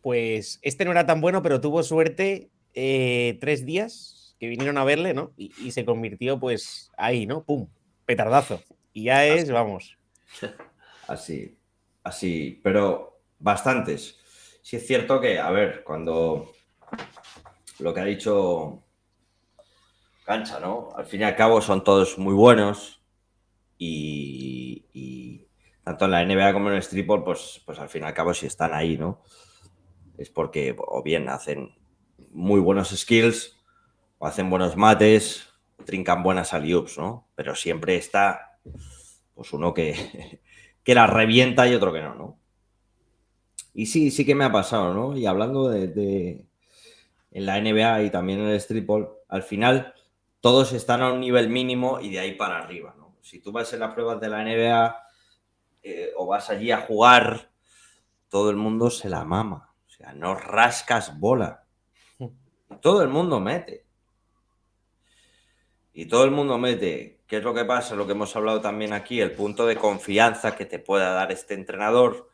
pues este no era tan bueno, pero tuvo suerte 3 días que vinieron a verle, ¿no? Y se convirtió pues ahí, ¿no? ¡Pum! Petardazo. Y ya es, vamos. Así, pero bastantes. Sí es cierto que, a ver, cuando lo que ha dicho Cancha, ¿no? Al fin y al cabo son todos muy buenos y tanto en la NBA como en el streetball, pues al fin y al cabo si están ahí, ¿no? Es porque o bien hacen muy buenos skills o hacen buenos mates, o trincan buenas alley-oops, ¿no? Pero siempre está pues uno que, que la revienta y otro que no, ¿no? Y sí que me ha pasado, ¿no? Y hablando de en la NBA y también en el streetball, al final todos están a un nivel mínimo y de ahí para arriba, ¿no? Si tú vas en las pruebas de la NBA o vas allí a jugar, todo el mundo se la mama. O sea, no rascas bola. Y todo el mundo mete. Y todo el mundo mete. ¿Qué es lo que pasa? Lo que hemos hablado también aquí, el punto de confianza que te pueda dar este entrenador,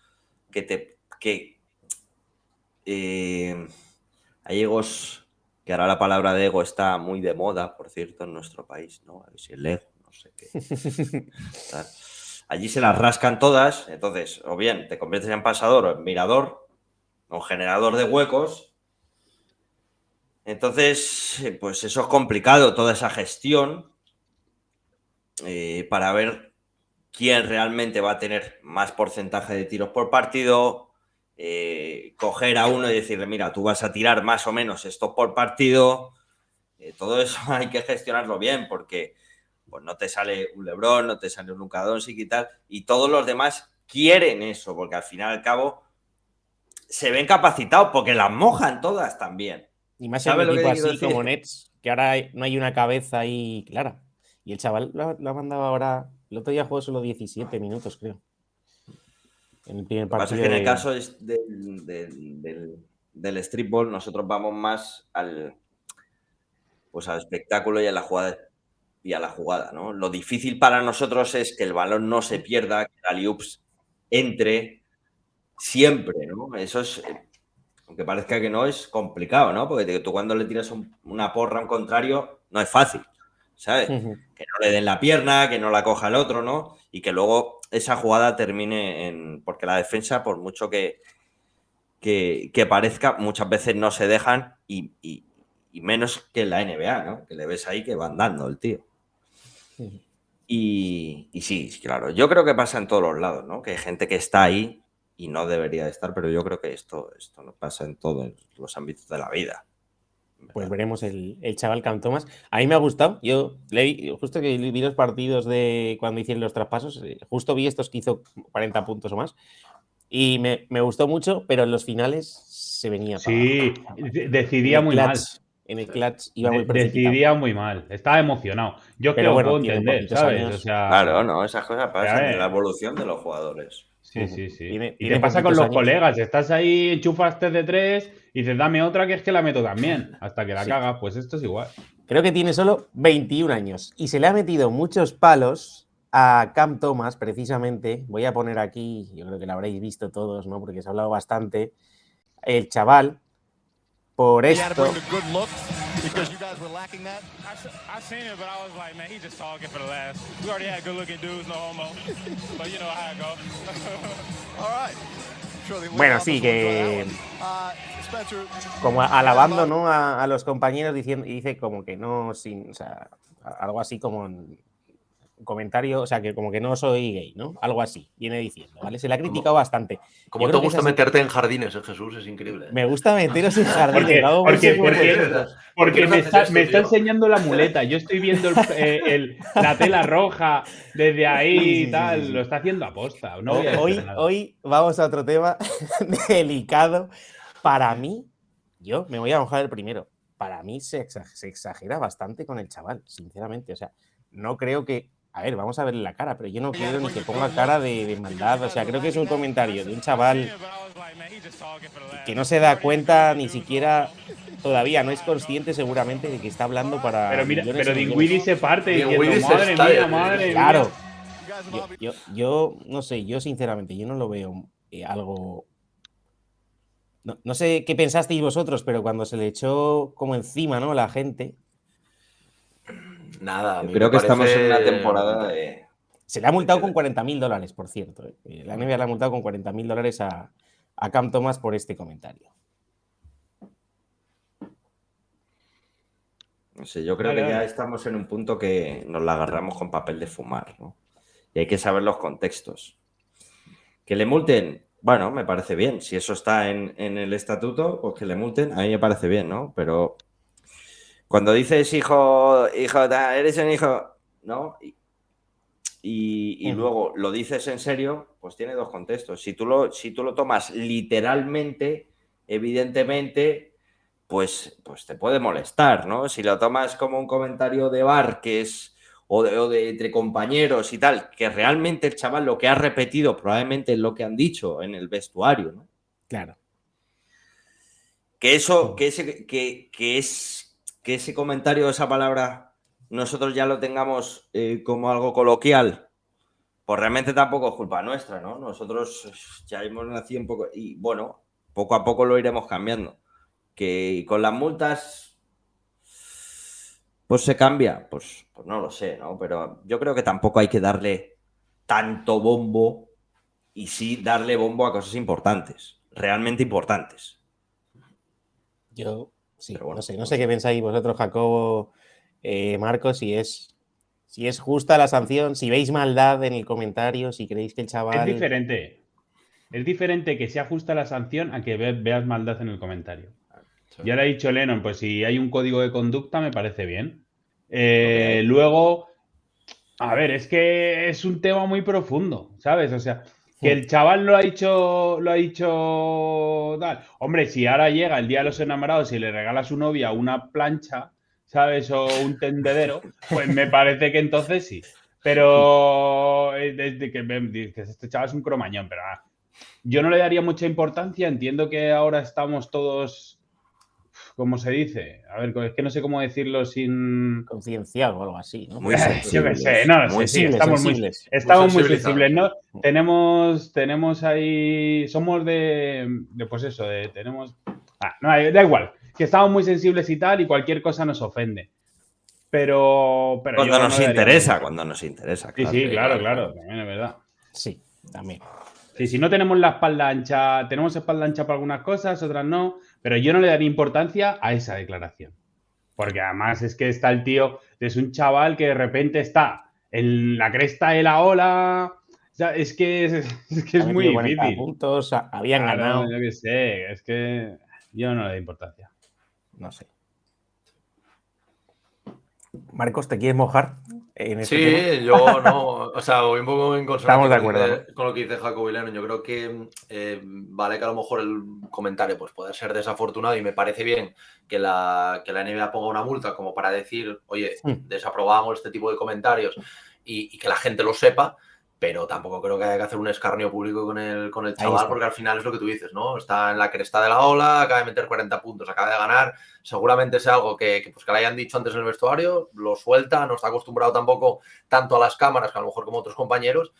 hay egos, que ahora la palabra de ego está muy de moda, por cierto, en nuestro país, ¿no? A ver si el ego, no sé qué. Tal. Allí se las rascan todas, entonces, o bien te conviertes en pasador o en mirador, o en generador de huecos. Entonces, pues eso es complicado, toda esa gestión, para ver quién realmente va a tener más porcentaje de tiros por partido, coger a uno y decirle, mira, tú vas a tirar más o menos esto por partido. Todo eso hay que gestionarlo bien porque pues, no te sale un LeBron, no te sale un Luka Doncic y tal, y todos los demás quieren eso, porque al final y al cabo se ven capacitados porque las mojan todas también. Y más en un ¿Sabes lo que equipo te quiero así decir? como Nets, que ahora no hay una cabeza ahí clara. Y el chaval lo ha mandado ahora. El otro día jugó solo 17 minutos, creo. En el primer Lo que pasa es partido que en el de. caso del streetball nosotros vamos más pues al espectáculo y a la jugada, ¿no? Lo difícil para nosotros es que el balón no se pierda, que el alley-oops entre siempre, ¿no? Eso es, aunque parezca que no, es complicado, ¿no? Porque tú cuando le tiras una porra a un contrario, no es fácil, ¿sabes? Que no le den la pierna, que no la coja el otro, ¿no? Y que luego esa jugada termine en... Porque la defensa, por mucho que parezca, muchas veces no se dejan y menos que en la NBA, ¿no? Que le ves ahí que van dando el tío. Y sí, claro, yo creo que pasa en todos los lados, ¿no? Que hay gente que está ahí y no debería de estar, pero yo creo que esto no pasa en todos los ámbitos de la vida. Pues veremos el chaval Cam Thomas. A mí me ha gustado. Yo justo que vi los partidos de cuando hicieron los traspasos, justo vi estos que hizo 40 puntos o más. Y me gustó mucho, pero en los finales se venía para Sí, abajo. decidía muy mal. En el clutch iba muy precipitado. Decidía muy mal. Estaba emocionado. Yo es que Pero lo bueno, puedo tiene entender, poquitos ¿sabes? años. O sea, Claro, no, esas cosas pasan en la ¿sabes? evolución de los jugadores. Sí, sí, sí. Tiene Y te pasa con poquitos los años. colegas. Estás ahí, enchufaste de 3 y dices, dame otra que es que la meto también. Hasta que la Sí. cagas. Pues esto es igual. Creo que tiene solo 21 años y se le ha metido muchos palos a Cam Thomas, precisamente. Voy a poner aquí, yo creo que lo habréis visto todos, ¿no? Porque se ha hablado bastante. El chaval, por esto. Because you guys were lacking that? I seen it, but I was like, man, he's just talking for the last. We already had good-looking dudes, no homo. But you know how it goes. All right. Bueno, sí, que como alabando, ¿no? a los compañeros diciendo, y dice como que no, sin, o sea, algo así como un comentario, o sea, que como que no soy gay, ¿no? Algo así, viene diciendo, ¿vale? Se le ha criticado bastante. Como te gusta meterte en jardines, Jesús, es increíble. Me gusta meteros en jardines. Porque me está enseñando la muleta. Yo estoy viendo la tela roja desde ahí y tal. Sí. Lo está haciendo aposta. No hoy vamos a otro tema delicado. Para mí, yo me voy a mojar el primero. Para mí se exagera bastante con el chaval, sinceramente. O sea, no creo que A ver, vamos a verle la cara, pero yo no quiero ni que ponga cara de maldad. O sea, creo que es un comentario de un chaval que no se da cuenta ni siquiera, todavía no es consciente seguramente de que está hablando para Pero mira, millones pero y millones. Dinwiddie se parte diciendo, Dinwiddie se madre estalla, mía, madre mía. Claro. Yo no sé, yo sinceramente, yo no lo veo algo... No sé qué pensasteis vosotros, pero cuando se le echó como encima, ¿no? La gente, Nada, a Yo mí creo me que estamos en una parece. temporada de... se le ha multado con $40.000, por cierto. La NBA le ha multado con $40.000 a Cam Thomas por este comentario. No sé, yo creo Vale, que ya vale. estamos en un punto que nos la agarramos con papel de fumar, ¿no? Y hay que saber los contextos. Que le multen, bueno, me parece bien. Si eso está en el estatuto, pues que le multen, a mí me parece bien, ¿no? Pero cuando dices hijo, eres un hijo, ¿no? Y luego lo dices en serio, pues tiene dos contextos. Si tú lo tomas literalmente, evidentemente, pues te puede molestar, ¿no? Si lo tomas como un comentario de bar, que es, o de entre compañeros y tal, que realmente el chaval lo que ha repetido probablemente es lo que han dicho en el vestuario, ¿no? Claro. Que eso, que ese comentario, esa palabra, nosotros ya lo tengamos como algo coloquial, pues realmente tampoco es culpa nuestra, ¿no? Nosotros ya hemos nacido un poco y bueno, poco a poco lo iremos cambiando. Que con las multas pues se cambia, pues no lo sé, ¿no? Pero yo creo que tampoco hay que darle tanto bombo y sí darle bombo a cosas importantes, realmente importantes. Yo, sí, Pero bueno, no sé qué pensáis vosotros, Jacobo, Marcos, si es justa la sanción, si veis maldad en el comentario, si creéis que el chaval... Es diferente. Es diferente que sea justa la sanción a que veas maldad en el comentario. Ya le ha dicho Lennon, pues si hay un código de conducta me parece bien. Luego, a ver, es que es un tema muy profundo, ¿sabes? O sea, que el chaval lo ha dicho tal. Hombre, si ahora llega el día de los enamorados y le regala a su novia una plancha, ¿sabes? O un tendedero, pues me parece que entonces sí. Pero desde que dices, este chaval es un cromañón, pero yo no le daría mucha importancia. Entiendo que ahora estamos todos, ¿cómo se dice? A ver, es que no sé cómo decirlo sin... concienciado o algo así, ¿no? muy Yo qué sensibles. sé, no lo sé, sí, Sensibles. estamos muy sensibilizados. sensibles, ¿no? Tenemos ahí, somos pues eso, tenemos... no, da igual, que estamos muy sensibles y tal, y cualquier cosa nos ofende. Pero Cuando yo nos no le daría interesa, mucho. cuando nos interesa, Sí, claro. sí, claro, claro. también es verdad. Sí, también. Sí, si no tenemos la espalda ancha, tenemos espalda ancha para algunas cosas, otras no, pero yo no le daría importancia a esa declaración. Porque además es que está el tío, es un chaval que de repente está en la cresta de la ola. O sea, es que es Ha muy metido 40 difícil. puntos, habían Claro, ganado. yo qué sé, es que yo no le doy importancia. No sé. Marcos, ¿te quieres mojar en este Sí, tema? yo no, o sea, voy un poco en consonancia Estamos de acuerdo, con lo que dice Jacobo y Lennon. Yo creo que vale que a lo mejor el comentario pues, puede ser desafortunado y me parece bien que la NBA ponga una multa como para decir, oye, desaprobamos este tipo de comentarios y que la gente lo sepa, pero tampoco creo que haya que hacer un escarnio público con el chaval, porque al final es lo que tú dices, ¿no? Está en la cresta de la ola, acaba de meter 40 puntos, acaba de ganar, seguramente sea algo que le hayan dicho antes en el vestuario, lo suelta, no está acostumbrado tampoco tanto a las cámaras, que a lo mejor como otros compañeros,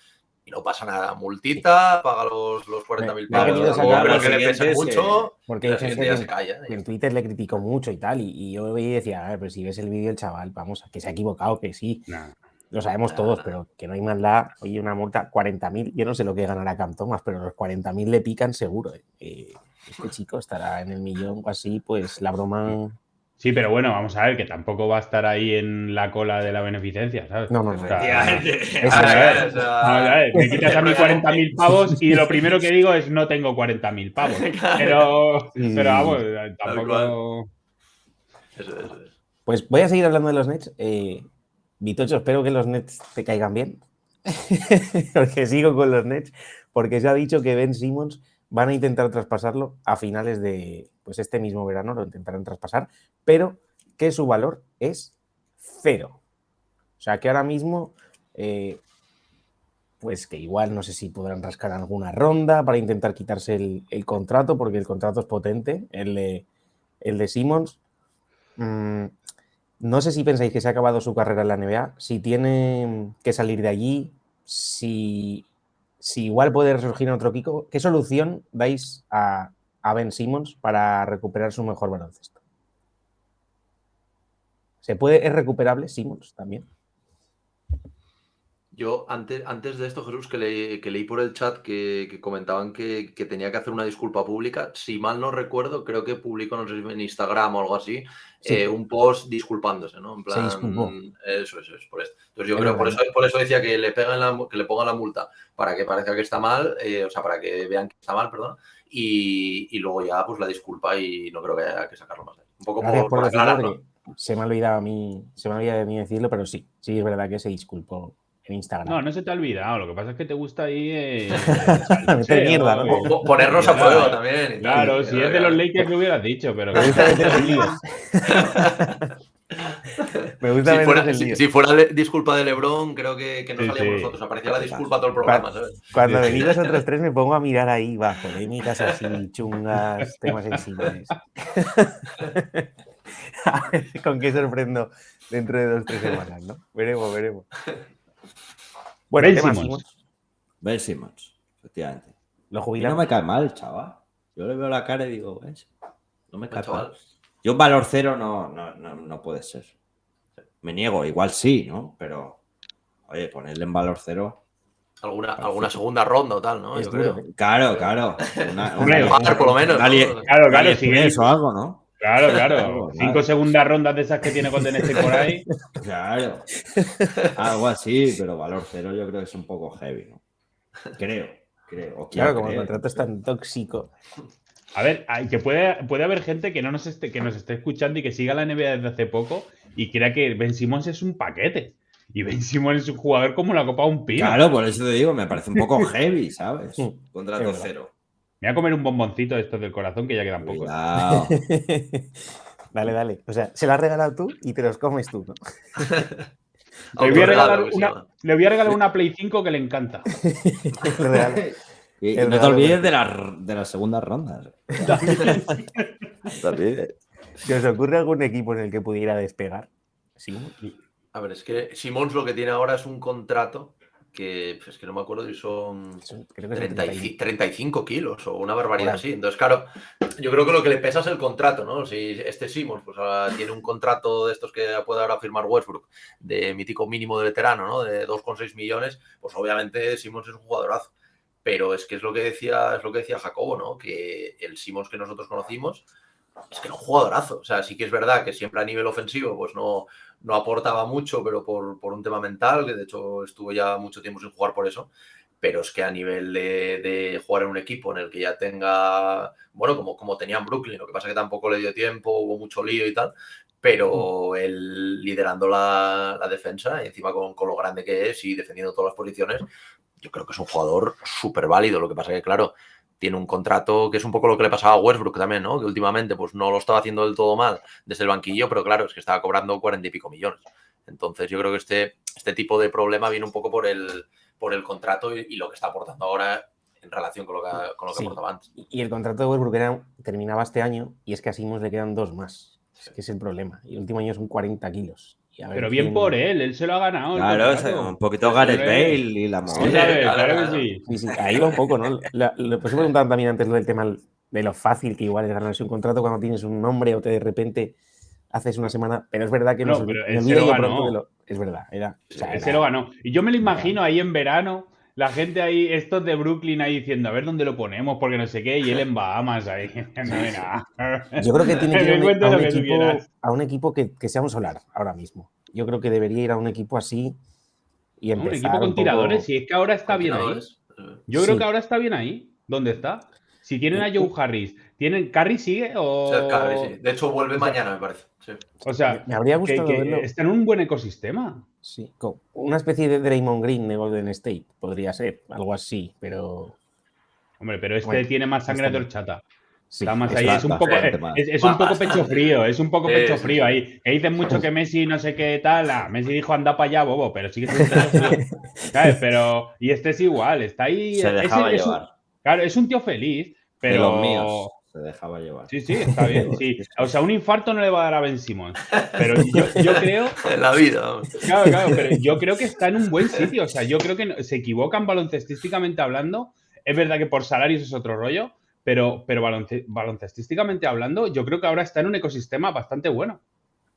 y no pasa nada, multita, paga los 40.000 Me he pavos, querido tampoco sacar creo que le siguiente pesen es mucho, porque y hay la gente siguiente ya se calla. que en Twitter le criticó mucho y tal, y yo veía y decía, a ver, pero si ves el vídeo del chaval, vamos, que se ha equivocado, que sí, Nah. lo sabemos todos, pero que no hay maldad. Oye, una multa, 40.000, yo no sé lo que ganará Cam Thomas, pero los 40.000 le pican seguro. Este chico estará en el millón o así, pues la broma... Sí, pero bueno, vamos a ver, que tampoco va a estar ahí en la cola de la beneficencia, ¿sabes? No. Efectivamente. Vamos a ver, O sea, vamos a ver, me quitas a mí siempre hay algo 40.000 pavos y lo primero que digo es no tengo 40.000 pavos. Pero vamos, Tal tampoco... cual. Eso es. Pues voy a seguir hablando de los Nets. Vitocho, espero que los Nets te caigan bien. Porque sigo con los Nets, porque se ha dicho que Ben Simmons van a intentar traspasarlo a finales de pues este mismo verano, lo intentarán traspasar, pero que su valor es 0. O sea que ahora mismo pues que igual no sé si podrán rascar alguna ronda para intentar quitarse el contrato, porque el contrato es potente, el de Simmons. No sé si pensáis que se ha acabado su carrera en la NBA, si tiene que salir de allí, si igual puede resurgir en otro equipo. ¿Qué solución dais a Ben Simmons para recuperar su mejor baloncesto? ¿Es recuperable Simmons también? Yo, antes de esto, Jesús, que leí por el chat que comentaban que tenía que hacer una disculpa pública. Si mal no recuerdo, creo que publicó, no sé si en Instagram o algo así, Sí. Un post disculpándose, ¿no? En plan, Se disculpó. Eso es, por esto. Entonces yo Es creo, verdad. por eso decía que le pongan la multa para que parezca que está mal, o sea, para que vean que está mal, perdón, y luego ya pues la disculpa y no creo que haya que sacarlo más de ahí. Un poco Gracias por decirlo, aclarar, ¿no? porque se me ha olvidado de mí decirlo, pero sí es verdad que se disculpó en Instagram. No se te ha olvidado. Lo que pasa es que te gusta ahí meter mierda, ¿no? Ponernos a prueba también. Y tal. Claro, si es de los Lakers lo hubieras dicho, pero... Me gusta meter líos. Me gusta meternos en líos. Si fuera disculpa de LeBron, creo que no salíamos nosotros. Aparecía la disculpa todo el programa, ¿sabes? Cuando venís vosotros tres me pongo a mirar ahí, va, polémicas así, chungas, temas sensibles. A ver con qué sorprendo dentro de 2 o 3 semanas, ¿no? Veremos. Bueno, Ben Simmons, efectivamente. Lo Y jubilamos. no me cae mal, chaval. Yo le veo la cara y digo, ¿ves? No me cae Chaval. mal. Yo un valor cero no puede ser. Me niego, igual sí, ¿no? Pero, oye, ponerle en valor cero. Alguna segunda ronda o tal, ¿no? Es Yo duro, creo. Claro. Por lo menos. ¿no? Claro, si eso algo, ¿no? Claro. 5 segundas rondas de esas que tiene Golden State por ahí. Claro. Algo así, pero valor cero yo creo que es un poco heavy, ¿no? Creo. Claro, como el contrato es tan tóxico. A ver, que puede haber gente que nos esté escuchando y que siga la NBA desde hace poco y crea que Ben Simmons es un paquete. Y Ben Simmons es un jugador como la copa de un pino. Claro, por eso te digo, me parece un poco heavy, ¿sabes? Contrato cero. Me voy a comer un bomboncito de estos del corazón que ya quedan pocos. Cuidado. Dale. O sea, se lo has regalado tú y te los comes tú, ¿no? Le voy a regalar una Play 5 que le encanta. Y no te olvides de las segundas rondas. ¿Se os ocurre algún equipo en el que pudiera despegar? Sí. A ver, es que Simmons lo que tiene ahora es un contrato que es que no me acuerdo si son creo que 35 kilos o una barbaridad así. Entonces, claro, yo creo que lo que le pesa es el contrato, ¿no? Si este Simmons pues ahora tiene un contrato de estos que puede ahora firmar Westbrook, de mítico mínimo de veterano, ¿no? De 2,6 millones, pues obviamente Simmons es un jugadorazo. Pero es que es lo que decía Jacobo, ¿no? Que el Simmons que nosotros conocimos es que era un jugadorazo. O sea, sí que es verdad que siempre a nivel ofensivo pues no aportaba mucho, pero por un tema mental, que de hecho estuvo ya mucho tiempo sin jugar por eso. Pero es que a nivel de jugar en un equipo en el que ya tenga, bueno, como tenía en Brooklyn, lo que pasa es que tampoco le dio tiempo, hubo mucho lío y tal, pero él liderando la defensa y encima con lo grande que es y defendiendo todas las posiciones, yo creo que es un jugador súper válido. Lo que pasa es que, claro, tiene un contrato que es un poco lo que le pasaba a Westbrook también, ¿no? Que últimamente pues no lo estaba haciendo del todo mal desde el banquillo, pero claro, es que estaba cobrando 40 y pico millones. Entonces yo creo que este tipo de problema viene un poco por el contrato y lo que está aportando ahora en relación con lo que aportaba antes. Y el contrato de Westbrook terminaba este año y es que a Simmons le quedan 2 más. Es que es el problema. Y el último año son 40 kilos. Pero bien por él se lo ha ganado. Claro, un poquito Gareth Bale y la movida. Claro que sí. Sí, ahí va un poco, ¿no? Pues preguntaban también antes lo del tema de lo fácil que igual es ganarse un contrato cuando tienes un nombre o de repente haces una semana. Pero es verdad que no, pero él se lo ganó. Es verdad. Él se lo ganó. Y yo me lo imagino ahí en verano, la gente ahí, estos de Brooklyn ahí diciendo, a ver dónde lo ponemos, porque no sé qué, y él en Bahamas ahí. Yo creo que tiene que ir a un equipo que sea un solar ahora mismo. Yo creo que debería ir a un equipo así y empezar un equipo con tiradores, si es que ahora está bien ahí. Yo creo que ahora está bien ahí. ¿Dónde está? Si tienen a Joe Harris, ¿Curry sigue o...? Curry, sí. De hecho, vuelve mañana, me parece. Sí. O sea, me habría gustado verlo. Está en un buen ecosistema. Sí, una especie de Draymond Green de Golden State, podría ser, algo así, pero... Hombre, pero tiene más sangre de horchata. Sí, Está más es ahí, la- es un poco, bastante más. es un poco pecho frío, es un poco Sí, pecho sí, frío sí. ahí. Que dicen mucho que Messi no sé qué tal. Messi dijo anda para allá, bobo, pero sí que es un pecho frío. ¿Sabes? Pero, y este es igual, está ahí. Se dejaba llevar. Claro, es un tío feliz, De los pero. míos. Se dejaba llevar. Sí, sí, está bien. Digo, Sí. es que O sea, un infarto no le va a dar a Ben Simmons. Pero yo creo. En la vida. Vamos. Claro, pero yo creo que está en un buen sitio. O sea, yo creo que se equivocan baloncestísticamente hablando. Es verdad que por salarios es otro rollo, pero baloncestísticamente hablando, yo creo que ahora está en un ecosistema bastante bueno.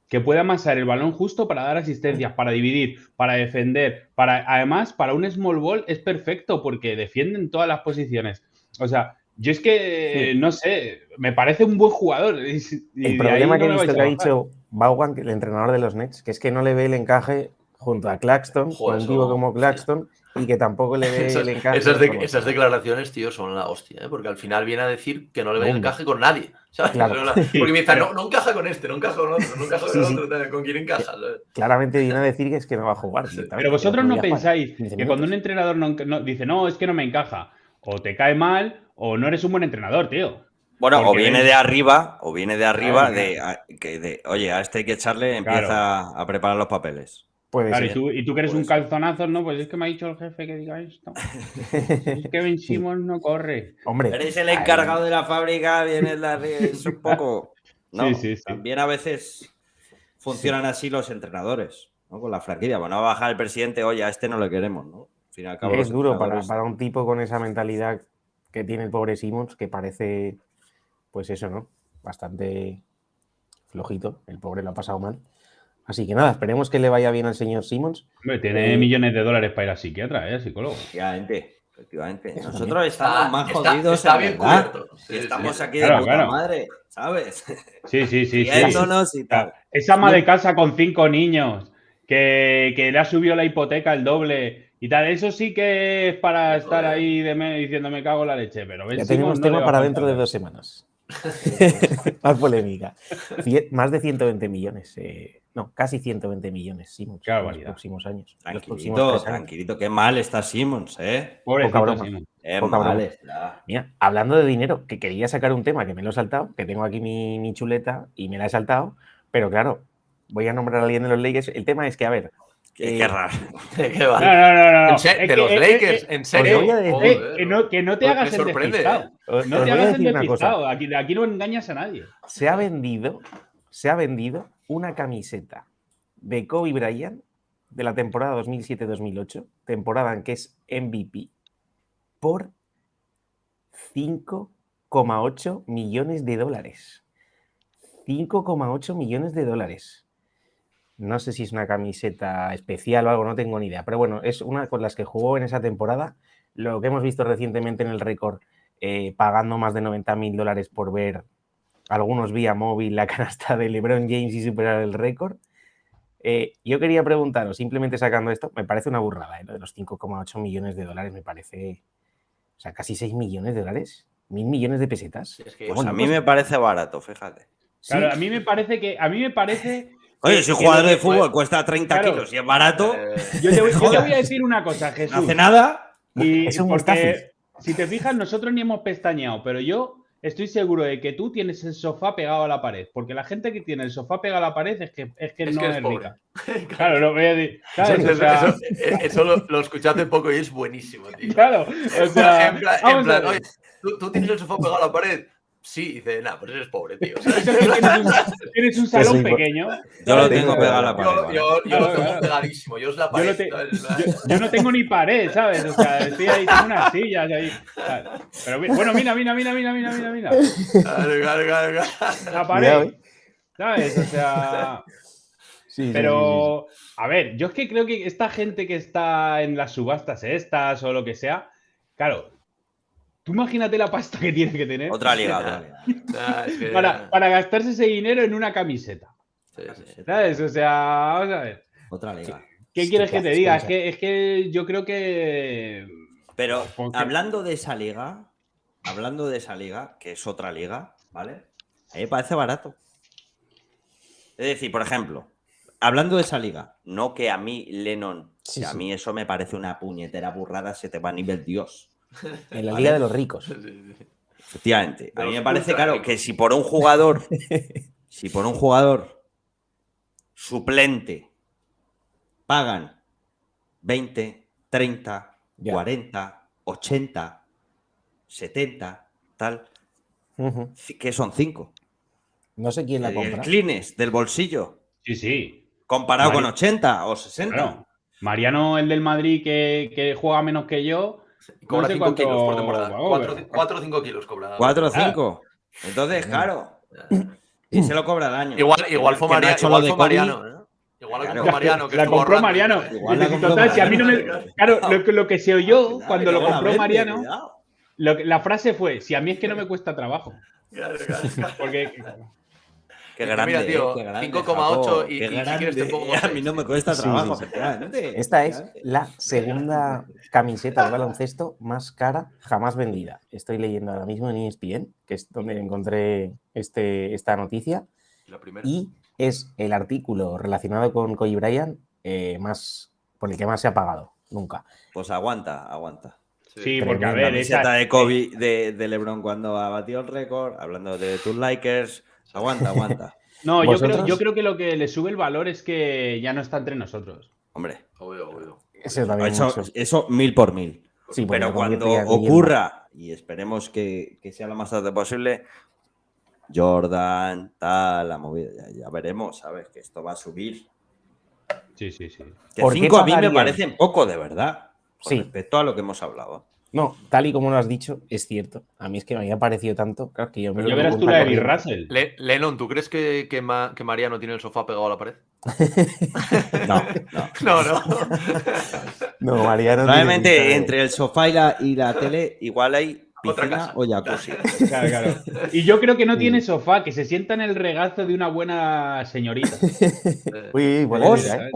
Que puede amasar el balón justo para dar asistencias, para dividir, para defender. Además, para un small ball es perfecto porque defienden todas las posiciones. O sea, yo es que, no sé, me parece un buen jugador. Y El de ahí problema no que he me vais visto a que ha bajar. dicho Vaughan, el entrenador de los Nets, que es que no le ve el encaje junto a Claxton, Ojo, con un tipo eso, como Claxton, y que tampoco le ve el encaje. Esas declaraciones, tío, son la hostia, ¿eh? Porque al final viene a decir que no le ve el Hombre. encaje con nadie. ¿Sabes? Claro. Porque me dice, pero- no encaja con este, no encaja con otro, no encaja con el Sí, otro, ¿sabes? ¿Con quién encaja? ¿Sabes? Claramente viene a decir que es que no va a jugar. Sí. directamente, Pero que vosotros otro no día juega pensáis 15 que cuando un minutos. entrenador no dice, no, es que no me encaja, o te cae mal, o no eres un buen entrenador, tío. Bueno, Porque o viene ves- de arriba, Claro, oye, a este hay que echarle, empieza Claro. a preparar los papeles. Puede Claro, ser. y tú que eres Puede un ser. calzonazo, no, pues es que me ha dicho el jefe que diga esto. Es que Ben Sí. Simmons no corre. Hombre, Eres el ahí- encargado de la fábrica, vienes de arriba, es un poco. No, Sí. también a veces funcionan así los entrenadores, ¿no? Con la franquicia. Bueno, va a bajar el presidente, oye, a este no le queremos, ¿no? Al fin y al cabo, es los duro entrenadores- para un tipo con esa mentalidad que tiene el pobre Simmons, que parece, pues eso, ¿no? Bastante flojito. El pobre lo ha pasado mal. Así que nada, esperemos que le vaya bien al señor Simmons. Hombre, tiene millones de dólares para ir a psiquiatra, psicólogo. Efectivamente. Eso Nosotros estamos más Está jodidos, está en bien verdad. cubierto. Y estamos aquí Claro, de puta claro. madre, ¿sabes? Sí. Riéndonos y tal. Esa ama de casa con 5 niños que le ha subido la hipoteca el doble y tal, eso sí que es para Joder. estar ahí diciendo me cago en la leche, pero Ben Ya Simmons tenemos no le tema va a para faltar dentro de nada. 2 semanas. Más polémica. Más de 120 millones. No, casi 120 millones, Simmons, Qué en los barbaridad. próximos años. Los próximos Tranquilito, 3 años. tranquilito, qué mal está Simmons, Pobrecito Poca broma. Simmons. Qué Poca mal broma. está. Mira, hablando de dinero, que quería sacar un tema que me lo he saltado, que tengo aquí mi chuleta y me la he saltado, pero claro, voy a nombrar a alguien de los Lakers. El tema es que, a ver, Qué raro. ¿Qué va? No. ¿De los Lakers? ¿En serio? voy a decir- Joder, que no te me hagas el sorprende, despistado. ¿eh? os No voy te a hagas el decir una cosa. despistado. Aquí no engañas a nadie. Se ha vendido una camiseta de Kobe Bryant de la temporada 2007-2008, temporada en que es MVP, por $5,8 millones. 5,8 millones de dólares. No sé si es una camiseta especial o algo, no tengo ni idea. Pero bueno, es una con las que jugó en esa temporada. Lo que hemos visto recientemente en el récord, pagando más de $90.000 por ver algunos vía móvil la canasta de LeBron James y superar el récord. Yo quería preguntaros, simplemente sacando esto, me parece una burrada, lo de los 5,8 millones de dólares, me parece, o sea, casi 6 millones de dólares, 1.000 millones de pesetas. Es que- Pues a mí me parece barato, fíjate. ¿Sí? Claro, a mí me parece Oye, que- si un que jugador lo de que- fútbol cuesta 30 claro. kilos y es barato, Yo te voy Joder. a decir una cosa, Jesús. no hace nada. Y Es un porque, Mustafi. si te fijas, nosotros ni hemos pestañeado, pero yo estoy seguro de que tú tienes el sofá pegado a la pared. Porque la gente que tiene el sofá pegado a la pared es que no es pobre. rica. Claro, lo voy a decir. ¿sabes? O sea, Eso lo escuché hace poco y es buenísimo, tío. claro, o sea, En plan, vamos a ver. oye, ¿tú tienes el sofá pegado a la pared? Sí, dice, nah, pues eres pobre, tío. Eso es que tienes un salón sí, pequeño. Yo lo Sí, tengo sí, pegado a la Yo pared. ¿vale? lo Claro, tengo claro. pegadísimo, yo es la Yo, pared. no te- ¿sabes? yo no tengo ni pared, ¿sabes? O sea, estoy ahí, tengo unas sillas ahí. ¿sabes? Pero bueno, mira. Claro. La Cuidado, pared. ¿Sabes? O sea. Sí, sí, Pero, a ver, yo es que creo que esta gente que está en las subastas estas o lo que sea, claro, tú imagínate la pasta que tiene que tener Otra liga. Nah, es que- para gastarse ese dinero en una camiseta. Sí. ¿Sabes? O sea, vamos a ver. Otra liga. ¿Qué Sí, quieres ¿qué que te haces diga? con Es que yo creo que. Pero ¿Por qué? hablando de esa liga, que es otra liga, ¿vale? A mí me parece barato. Es decir, por ejemplo, hablando de esa liga, no que a mí, Lennon, Sí, que a sí. mí eso me parece una puñetera burrada, se te va a nivel Dios. En la Vale. liga de los ricos. Sí. Efectivamente. A mí Los me parece, ultra claro, ricos. que si por un jugador suplente pagan 20, 30, Ya. 40, 80, 70, tal, Ujú. que son 5. No sé quién la El compra. Clines del bolsillo, Sí, sí. comparado con Mari- 80 o 60. Claro. Mariano, el del Madrid, que juega menos que yo, no Cobra sé 5 cuánto. kilos por temporada. vamos, 4 o 5 kilos cobra. 4 o Ah. 5. Entonces, claro, Ya. y se lo cobra al año. Igual fue Que no ha hecho lo Mariano. de Igual fue Kobe. Mariano, ¿eh? Igual la Claro. compró Mariano, que la estuvo compró ahorrando y Mariano. tal, ¿eh? Igual la compró Total, si a mí no me. Mariano. Claro, lo que se oyó Cuidado, cuando que lo luego la compró vende, Mariano, cuidado. la frase fue: si a mí es que no me cuesta trabajo. Claro. Porque. Qué Dice, grande, mira, tío, qué grande, 5,8 Jacob, y qué si quieres te grande. pongo A mí no me cuesta Sí, trabajo, sí. efectivamente. Esta es la segunda camiseta de baloncesto más cara jamás vendida. Estoy leyendo ahora mismo en ESPN, que es donde encontré esta noticia, La primera. y es el artículo relacionado con Kobe Bryant por el que más se ha pagado. Nunca. Pues aguanta, aguanta. Sí, Tremendo. porque a La ver, camiseta de Kobe, de LeBron cuando ha batido el récord, hablando de tus Lakers. Aguanta, aguanta. No, ¿Vosotros? yo creo que lo que le sube el valor es que ya no está entre nosotros. Hombre, Obvio. Eso también mucho. eso 1000 por 1000. Sí, porque Pero lo convierte cuando ya en leyenda. ocurra, y esperemos que sea lo más tarde posible, Jordan, tal, la movida, ya veremos, ¿sabes? Que esto va a subir. Sí. Que ¿Por qué 5 a mí me pagaríais? parecen poco, de verdad. Con Sí. respecto a lo que hemos hablado. No, tal y como lo has dicho, es cierto. A mí es que me había parecido tanto. Claro, que yo Pero me ya doy verás tú cuenta la de Bill corriendo. Russell. Lennon, ¿tú crees que Mariano tiene el sofá pegado a la pared? No. No. No, Mariano Probablemente tiene pinta de- entre el sofá y la tele, igual hay Otra piscina casa. o jacuzzi. Claro. Y yo creo que no Sí. tiene sofá, que se sienta en el regazo de una buena señorita. Uy, buena O, idea, ¿eh?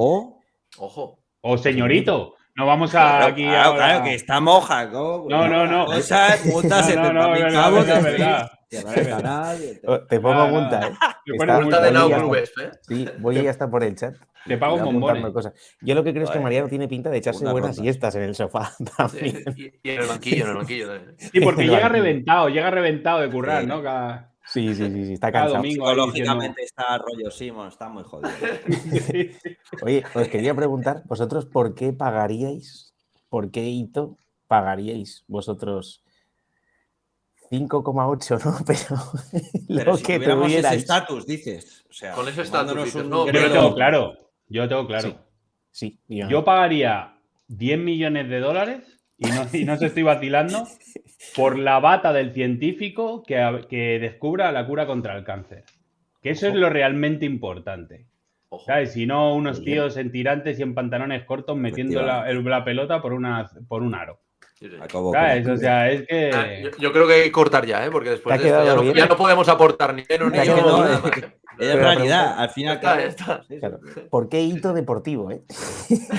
Ojo. O señorito. No vamos a Claro, aquí claro, ahora. claro, que está moja. ¿Cómo? No. Cosas, multa No, 70.000 es pavos. verdad. Cierrar el canal. Te pongo Nada, multa, nada. ¿eh? Te Está- pones Multa de voy Now hasta- Clubes, ¿eh? Sí, voy hasta por el chat. Te pago Voy un apuntando bombón. cosas. Yo lo que creo es que Joder. Mariano tiene pinta de echarse Segundas buenas rondas. siestas en el sofá también. Y en el banquillo también. Sí, porque El llega banquillo. reventado de currar, Sí. ¿no? Cada Sí, está cada cansado. domingo ahí diciendo. Psicológicamente está rollo Simon, está muy jodido. Sí. Oye, os quería preguntar, vosotros, ¿por qué hito pagaríais vosotros 5,8, ¿no? Pero Pero lo si que tuviéramos ese tuvierais. estatus, dices. O sea, Con ese tomándonos estatus, dices, un no, Yo pero lo grelo- tengo claro. Yo lo tengo claro. Sí, Yo pagaría 10 millones de dólares y no se estoy vacilando por la bata del científico que descubra la cura contra el cáncer. Que eso es lo realmente importante. Ojo. ¿Sabes? Si no, unos Muy bien. tíos en tirantes y en pantalones cortos metiendo la pelota por un aro. Sí. Jacobo, ¿Sabes? como O tú. sea, es Ah, que. yo creo que hay que cortar ya, ¿eh? Porque después ¿Te ha de esto quedado bien? ya no podemos aportar ni menos ni Te ha yo quedado nada bien. más. Es Pero la la realidad, pregunta- al final. Ya está. Claro. ¿Por qué hito deportivo, eh?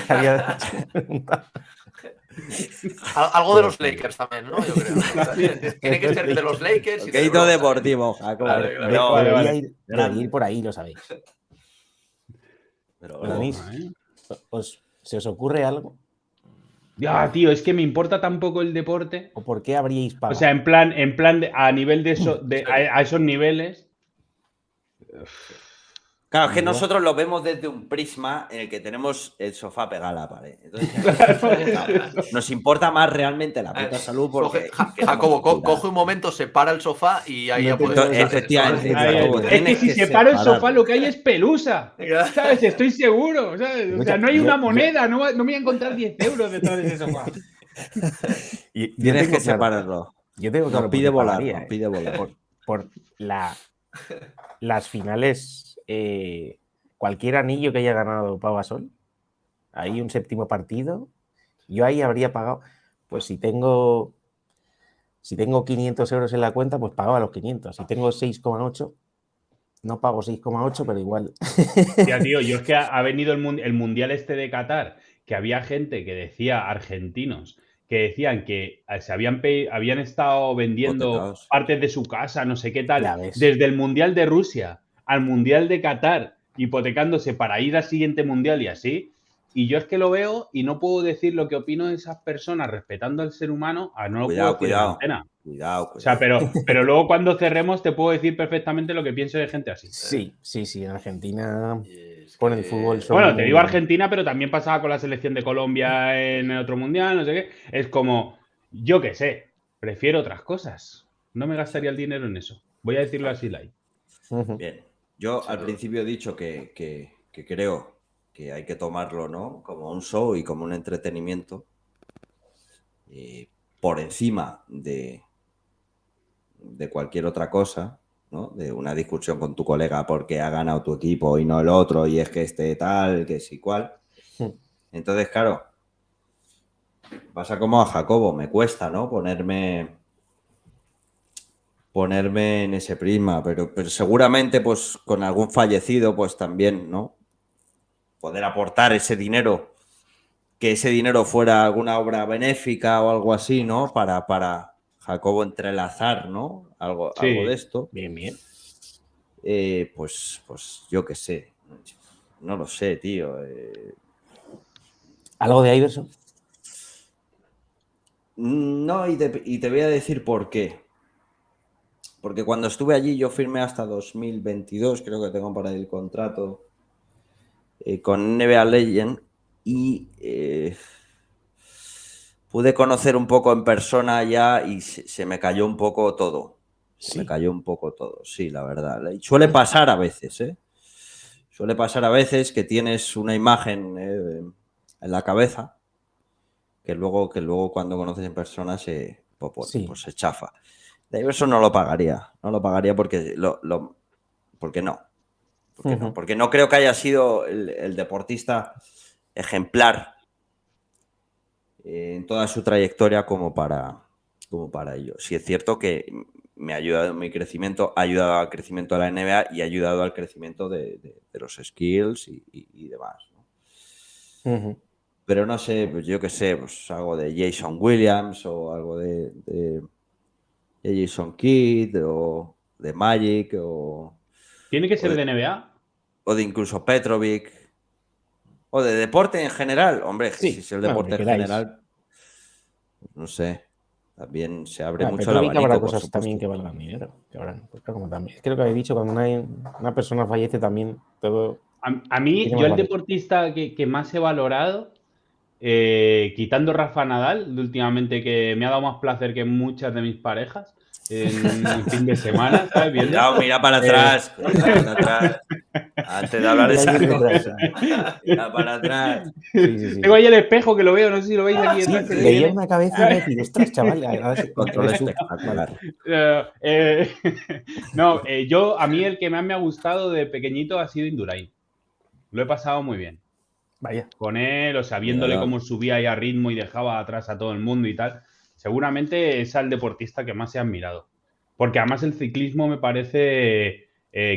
Había preguntado. Algo de los Lakers también, ¿no? Yo creo. Tiene que ser de los Lakers. Y Que de hito LeBron deportivo, Jacobo. Claro, De- claro. Vale, debería, vale. ir, debería ir por ahí, lo sabéis. Pero, Bueno, a mí- ¿eh? ¿Se os ocurre algo? Ya, tío, es que me importa tan poco el deporte. ¿O por qué habríais O pagado? sea, en plan a nivel de eso, a esos niveles. claro, es que Ya. nosotros lo vemos desde un prisma en el que tenemos el sofá pegado a la pared. Entonces, nos importa más realmente la puta salud porque. Jacobo, coge un momento, separa el sofá y ahí No ya te puedes. puedo- Efectivamente, Ahí, Jacobo, Es que tienes si separo el sofá, separarlo. lo que hay es pelusa. ¿Sabes? Estoy seguro. ¿Sabes? O Escucha, sea, no hay yo- una yo- moneda. No me voy a encontrar 10 euros detrás de ese sofá. Yo Tienes tengo que claro- separarlo. Yo tengo claro Nos por pide qué volar, pagaría, nos ¿eh? pide volar. Por las finales, cualquier anillo que haya ganado Pau Gasol, ahí un séptimo partido, yo ahí habría pagado, pues si tengo 500 euros en la cuenta, pues pagaba los 500. Si tengo 6,8, no pago 6,8, pero igual. Ya, tío, yo es que ha venido el mundial este de Qatar, que había gente que decía, argentinos, que decían que habían estado vendiendo Hipotecados. partes de su casa, no sé qué Ya tal, ves. desde el mundial de Rusia al mundial de Qatar, hipotecándose para ir al siguiente mundial y así. y yo es que lo veo y no puedo decir lo que opino de esas personas respetando al ser humano. No lo Cuidado, puedo decir en cuidado. antena. Cuidado. O sea, pero luego cuando cerremos te puedo decir perfectamente lo que pienso de gente así. Sí, en Argentina Es con que- el fútbol Bueno, te digo Argentina, pero también pasaba con la selección de Colombia en el otro mundial, no sé qué. Es como, yo qué sé, prefiero otras cosas. No me gastaría el dinero en eso. Voy a decirlo así, Lai. Bien, yo Sí, al principio he dicho que creo que hay que tomarlo, ¿no? Como un show y como un entretenimiento por encima de cualquier otra cosa, ¿no? De una discusión con tu colega porque ha ganado tu equipo y no el otro, y es que este tal, que es igual. Entonces, claro, pasa como a Jacobo, me cuesta, ¿no? Ponerme en ese prisma, pero seguramente pues con algún fallecido pues también, ¿no? Poder aportar ese dinero, que ese dinero fuera alguna obra benéfica o algo así, ¿no? Para Jacobo entrelazar, ¿no? Algo de Sí. esto. Bien. Pues yo qué sé. No lo sé, tío. ¿Algo de Iverson? No, y te voy a decir por qué. Porque cuando estuve allí yo firmé hasta 2022, creo que tengo para el contrato con NBA Legend, y pude conocer un poco en persona ya y se me cayó un poco todo. Se me cayó un poco todo, sí, la verdad. Y suele pasar a veces, ¿eh? Suele pasar a veces que tienes una imagen en la cabeza que luego cuando conoces en persona pues se chafa. De eso no lo pagaría. No lo pagaría porque porque no. Porque no creo que haya sido el deportista ejemplar en toda su trayectoria como para ello. Sí es cierto que me ha ayudado en mi crecimiento, ha ayudado al crecimiento de la NBA y ha ayudado al crecimiento de los skills y demás, ¿no? Pero no sé, pues yo qué sé, pues algo de Jason Williams o algo de Jason Kidd o de Magic ¿Tiene que ser de NBA? o de incluso Petrovic o de deporte en general. Hombre, si es el deporte en general, no sé, también se abre mucho el Petrovic habrá abanico, por cosas supuesto. también que valgan dinero. Que habrán, porque como también, creo que habéis dicho, cuando una persona fallece también todo... A mí, tiene yo más el valor. deportista que más he valorado, quitando Rafa Nadal, de últimamente, que me ha dado más placer que muchas de mis parejas en un fin de semana, ¿sabes? Viendo. Cuidado, mira para atrás, para atrás. Antes de hablar de Mira esas quién detrás. cosas, mira para atrás. Sí. Tengo ahí el espejo que lo veo, no sé si lo veis aquí Sí, detrás. Que veía tiene. una cabeza y iba a decir, ostras, chaval, ahora sí, Control eres tú. espectacular. No, a mí el que más me ha gustado de pequeñito ha sido Indurain. Lo he pasado muy bien. Vaya. Con él, o sea, viéndole Míralo. cómo subía ahí a ritmo y dejaba atrás a todo el mundo y tal. Seguramente es el deportista que más he admirado. Porque además el ciclismo me parece,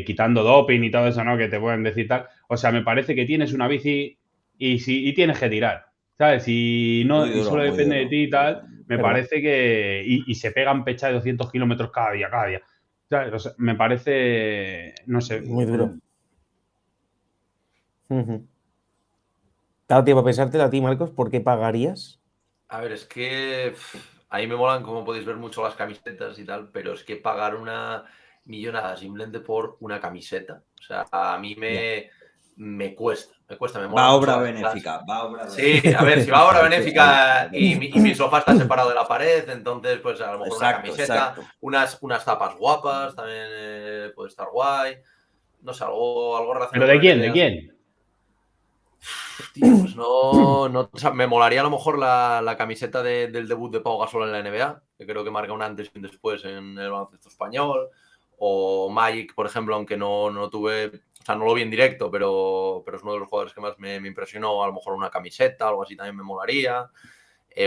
quitando doping y todo eso, ¿no? Que te pueden decir tal. O sea, me parece que tienes una bici y tienes que tirar, ¿sabes? Y Muy solo duro. depende de ti y tal. Me ¿Verdad? parece que... Y se pegan pecha de 200 kilómetros cada día. ¿Sabes? O sea, me parece, no sé. Muy duro. ¿Te ha dado tiempo a pensártelo a ti, Marcos? ¿Por qué pagarías? A ver, es que ahí me molan, como podéis ver, mucho las camisetas y tal, pero es que pagar una millonada simplemente por una camiseta, o sea, a mí me cuesta, me Va molan a mucho obra las... benéfica, va a obra Sí, benéfica. a ver, si va a obra benéfica Ahí. y mi sofá está separado de la pared, entonces pues a lo mejor una camiseta, Exacto. unas tapas guapas, también puede estar guay, no sé, algo ¿Pero relacionado de con quién? el ¿De NBA. quién? Tío, pues no, o sea, me molaría a lo mejor la camiseta del debut de Pau Gasol en la NBA, que creo que marca un antes y un después en el baloncesto español, o Magic, por ejemplo, aunque no tuve, o sea, no lo vi en directo, pero es uno de los jugadores que más me impresionó, a lo mejor una camiseta, algo así también me molaría.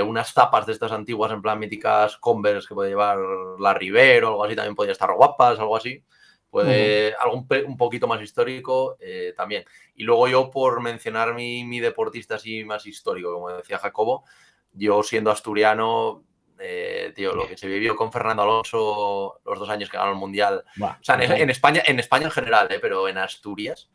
Unas tapas de estas antiguas, en plan míticas Converse que puede llevar la Rivero, algo así, también podría estar guapas, algo así. Puede, algo un poquito más histórico también. Y luego yo, por mencionar mi deportista así más histórico, como decía Jacobo, yo siendo asturiano, tío, lo que se vivió con Fernando Alonso los 2 años que ganó el Mundial, Buah, o sea, en España en general, pero en Asturias,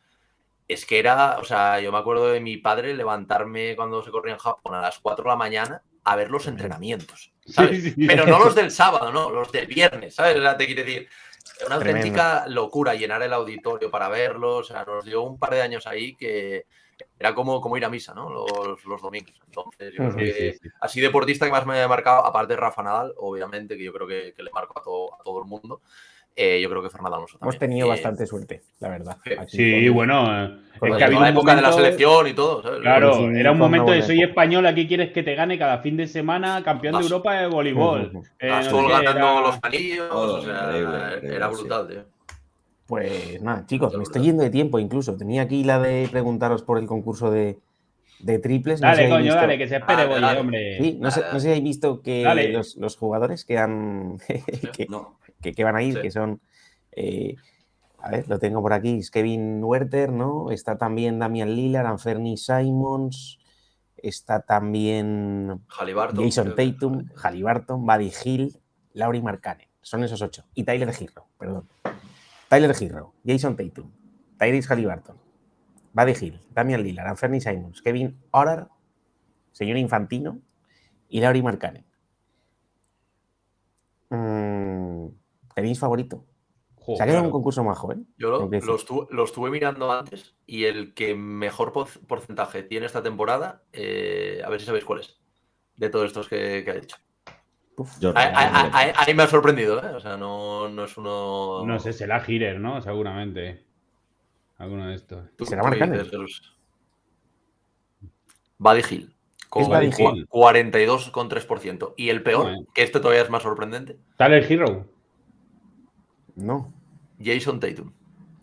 es que era, o sea, yo me acuerdo de mi padre levantarme cuando se corría en Japón a las 4 de la mañana a ver los entrenamientos, ¿sabes? Sí, sí. Pero no los del sábado, no, los del viernes, ¿sabes? O sea, te quiero decir, una Tremendo. auténtica locura llenar el auditorio para verlos, o sea, nos dio un par de años ahí que era como ir a misa, ¿no? Los domingos. Entonces, yo creo Sí, que sí, sí. así deportista que más me ha marcado, aparte de Rafa Nadal, obviamente, que yo creo que le marcó a todo el mundo, yo creo que Fernando Alonso también. Hemos tenido bastante suerte, la verdad. Aquí Sí, con- bueno, con es lo que ha de- habido la un época de la momento... selección y todo, ¿sabes? Claro, Coincidí era un con una momento de buena soy época. español, aquí quieres que te gane cada fin de semana campeón de Vas- Europa de voleibol. No sé Gasol qué, ganando los era... anillos, Todo o sea, increíble, era brutal, tío. Pues nada, chicos, me estoy Brutal. yendo de tiempo incluso. Tenía aquí la de preguntaros por el concurso de triples. No sé si Dale, habéis coño, visto... dale, que se espere, Dale, Boye, dale. hombre. Sí, no sé si habéis visto que Dale. los jugadores que han No. que van a ir, Sí. que son a ver, lo tengo por aquí, es Kevin Huerter, ¿no? Está también Damian Lillard, Anthony Simons, está también Haliburton, Jason creo que- Tatum, Haliburton, Buddy Hield, Lauri Markkanen. Son esos 8. Y Tyler Herro, perdón. Tyler Herro, Jason Tatum, Tyrese Haliburton, Buddy Hield, Damian Lillard, Anthony Simons, Kevin Orar, señor Infantino y Lauri Markkanen. ¿Tenéis favorito? Jo, Se ha quedado claro. un concurso majo, ¿eh? Yo Tengo que decir. lo estuve mirando antes y el que mejor porcentaje tiene esta temporada, a ver si sabéis cuál es, de todos estos que ha dicho. Uf, Yo no. Ahí me ha sorprendido, ¿eh? O sea, no es uno... No sé, será Hirer, ¿no? Seguramente. Alguno de estos. ¿Tú ¿Será qué Markkanen? dices, Jesús? Buddy Hield, con Es Buddy Hield. 42,3%. Y el peor, Bueno. que este todavía es más sorprendente, Tyler Hero. No. Jason Tatum,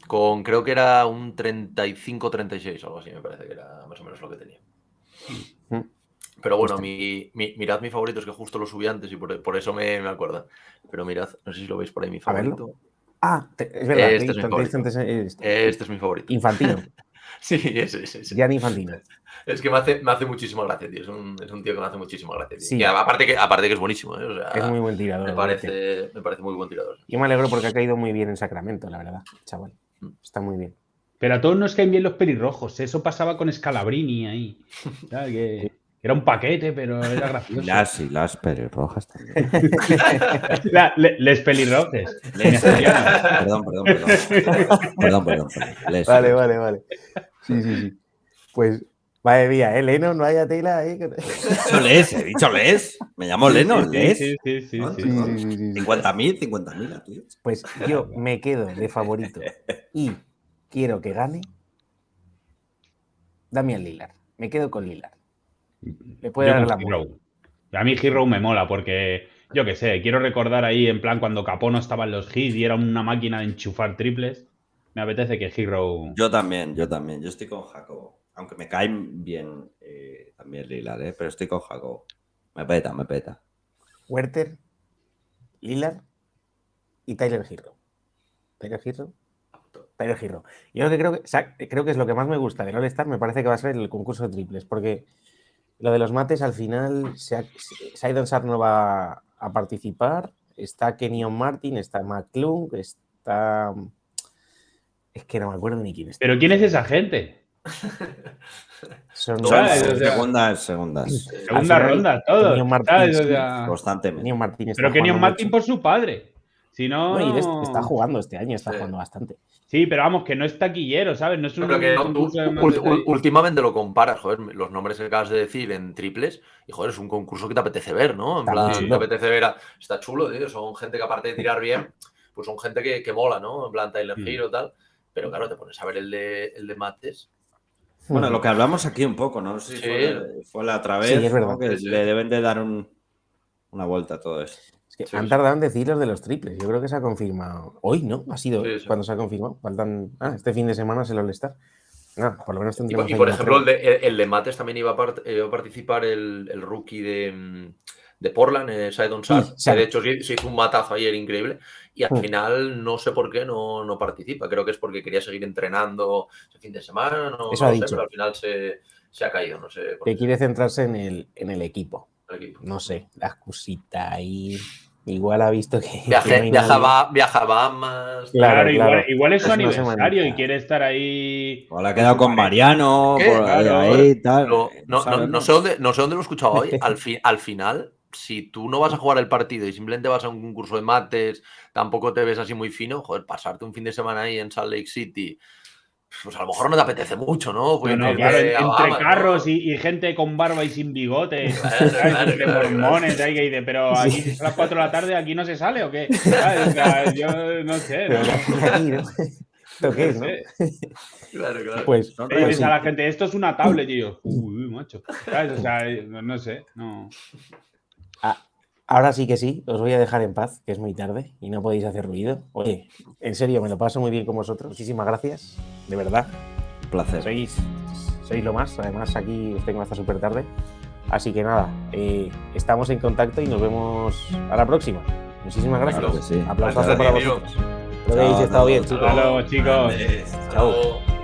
con creo que era un 35-36 o algo así, me parece que era más o menos lo que tenía. Mm. Pero bueno, Pues mirad mi favorito, es que justo lo subí antes y por eso me acuerdo. Pero mirad, no sé si lo veis por ahí, mi A verlo. favorito. Ah, es verdad. Este es mi favorito. Este es mi favorito. Infantino. Sí, ese. Gianni Infantino. Es que me hace muchísima gracia, tío. Es un tío que me hace muchísima gracia, tío. Sí. Y aparte que es buenísimo, ¿eh? O sea, Es muy buen tirador. me parece muy buen tirador. Yo me alegro porque ha caído muy bien en Sacramento, la verdad, chaval. Está muy bien. Pero a todos nos caen bien los pelirrojos. Eso pasaba con Scalabrini ahí. ¿Sabes? Que era un paquete, pero era gracioso. Las pelirrojas también. Les pelirrojes. Perdón. Les. Vale. Sí. Pues, vaya mía, Lennon, vaya tela. He dicho les. Me llamo Lennon, les. Sí. ¿No? Sí. 50.000 a ti. Pues yo me quedo de favorito y quiero que gane Damian Lillard. Me quedo con Lillard. Le puede Yo dar con la muerte. Hero. A mí Hero me mola porque, yo qué sé, quiero recordar ahí en plan cuando Capó no estaba en los hits y era una máquina de enchufar triples. Me apetece que Hero... Yo también. Yo estoy con Jacobo. Aunque me caen bien también Lillard, pero estoy con Jacobo. Me peta. Huerter, Lillard y Tyler Herro. Tyler Herro. Yo lo que creo que es lo que más me gusta del All-Star, me parece que va a ser el concurso de triples, porque lo de los mates al final, Shaidan Sharp no va a participar, está Kenyon Martin, está McClung, está... Es que no me acuerdo ni quién está. ¿Pero quién es esa gente? Son ¿Sabes? O sea, Segundas. Segunda ronda, todos. Kenyon Martin, ¿sabes? O sí, sea, Constantemente. Kenyon Martin está pero Kenyon jugando Martin mucho. por su padre. Si no... No, y está jugando este año, está Sí. jugando bastante. Sí, pero vamos, que no es taquillero, ¿sabes? No es un Pero que no, tú concurso de mates ahí. últimamente lo comparas, joder, los nombres que acabas de decir en triples, y joder, es un concurso que te apetece ver, ¿no? En Está plan, muy te chulo. apetece ver, está chulo, tío, son gente que aparte de tirar bien, pues son gente que mola, ¿no? En plan Tyler Hero, tal, pero claro, te pones a ver el de mates. Bueno, lo que hablamos aquí un poco, ¿no? Sí, fue la otra vez, Sí, es verdad. ¿no? Que Sí. le deben de dar una vuelta a todo esto. Es que Sí, han sí. tardado en decir los de los triples. Yo creo que se ha confirmado. Hoy, ¿no? Ha sido Sí. cuando se ha confirmado. Faltan. Este fin de semana es el All-Star. Por lo menos tendremos. Y ahí por una ejemplo, prueba. el de mates también iba a participar el rookie de Portland, Shaidan Sharp, Sí, que de hecho se hizo un matazo ayer increíble, y al Mm. final no sé por qué no participa. Creo que es porque quería seguir entrenando ese fin de semana, no Eso ha lo sé, dicho. pero al final se ha caído, no sé. por Que qué. quiere centrarse en el equipo. El equipo. No sé, la excusita ahí. Igual ha visto que no hay nadie. Viajaba más. Claro. Igual es su Es una aniversario y semanita. quiere estar ahí. O la ha quedado con Mariano, ¿Qué? por ahí, tal. No sabemos. sé dónde lo he escuchado hoy. Al final, si tú no vas a jugar el partido y simplemente vas a un curso de mates, tampoco te ves así muy fino, joder, pasarte un fin de semana ahí en Salt Lake City, pues a lo mejor no te apetece mucho, ¿no? Porque No, claro, entre carros y gente con barba y sin bigote, ¿sabes? Entre mormones, ahí que dice, pero aquí si es a las 4 de la tarde, ¿aquí no se sale o qué? ¿Sabes? O sea, yo no sé. ¿Esto qué es, no? Claro. Pues Le dices sí. a la gente, esto es una tablet, y yo, uy, macho. ¿Sabes? O sea, no sé, no. Ahora sí que sí, os voy a dejar en paz, que es muy tarde y no podéis hacer ruido. Oye, en serio, me lo paso muy bien con vosotros. Muchísimas gracias, de verdad. Un placer. Sois lo más. Además, aquí os tengo hasta súper tarde. Así que nada, estamos en contacto y nos vemos a la próxima. Muchísimas gracias. Claro que sí. Aplausos para Gracias a ti, vosotros. tío. Espero que hayáis estado bien, chicos. Hasta luego, chicos. Vale, Chao. chao.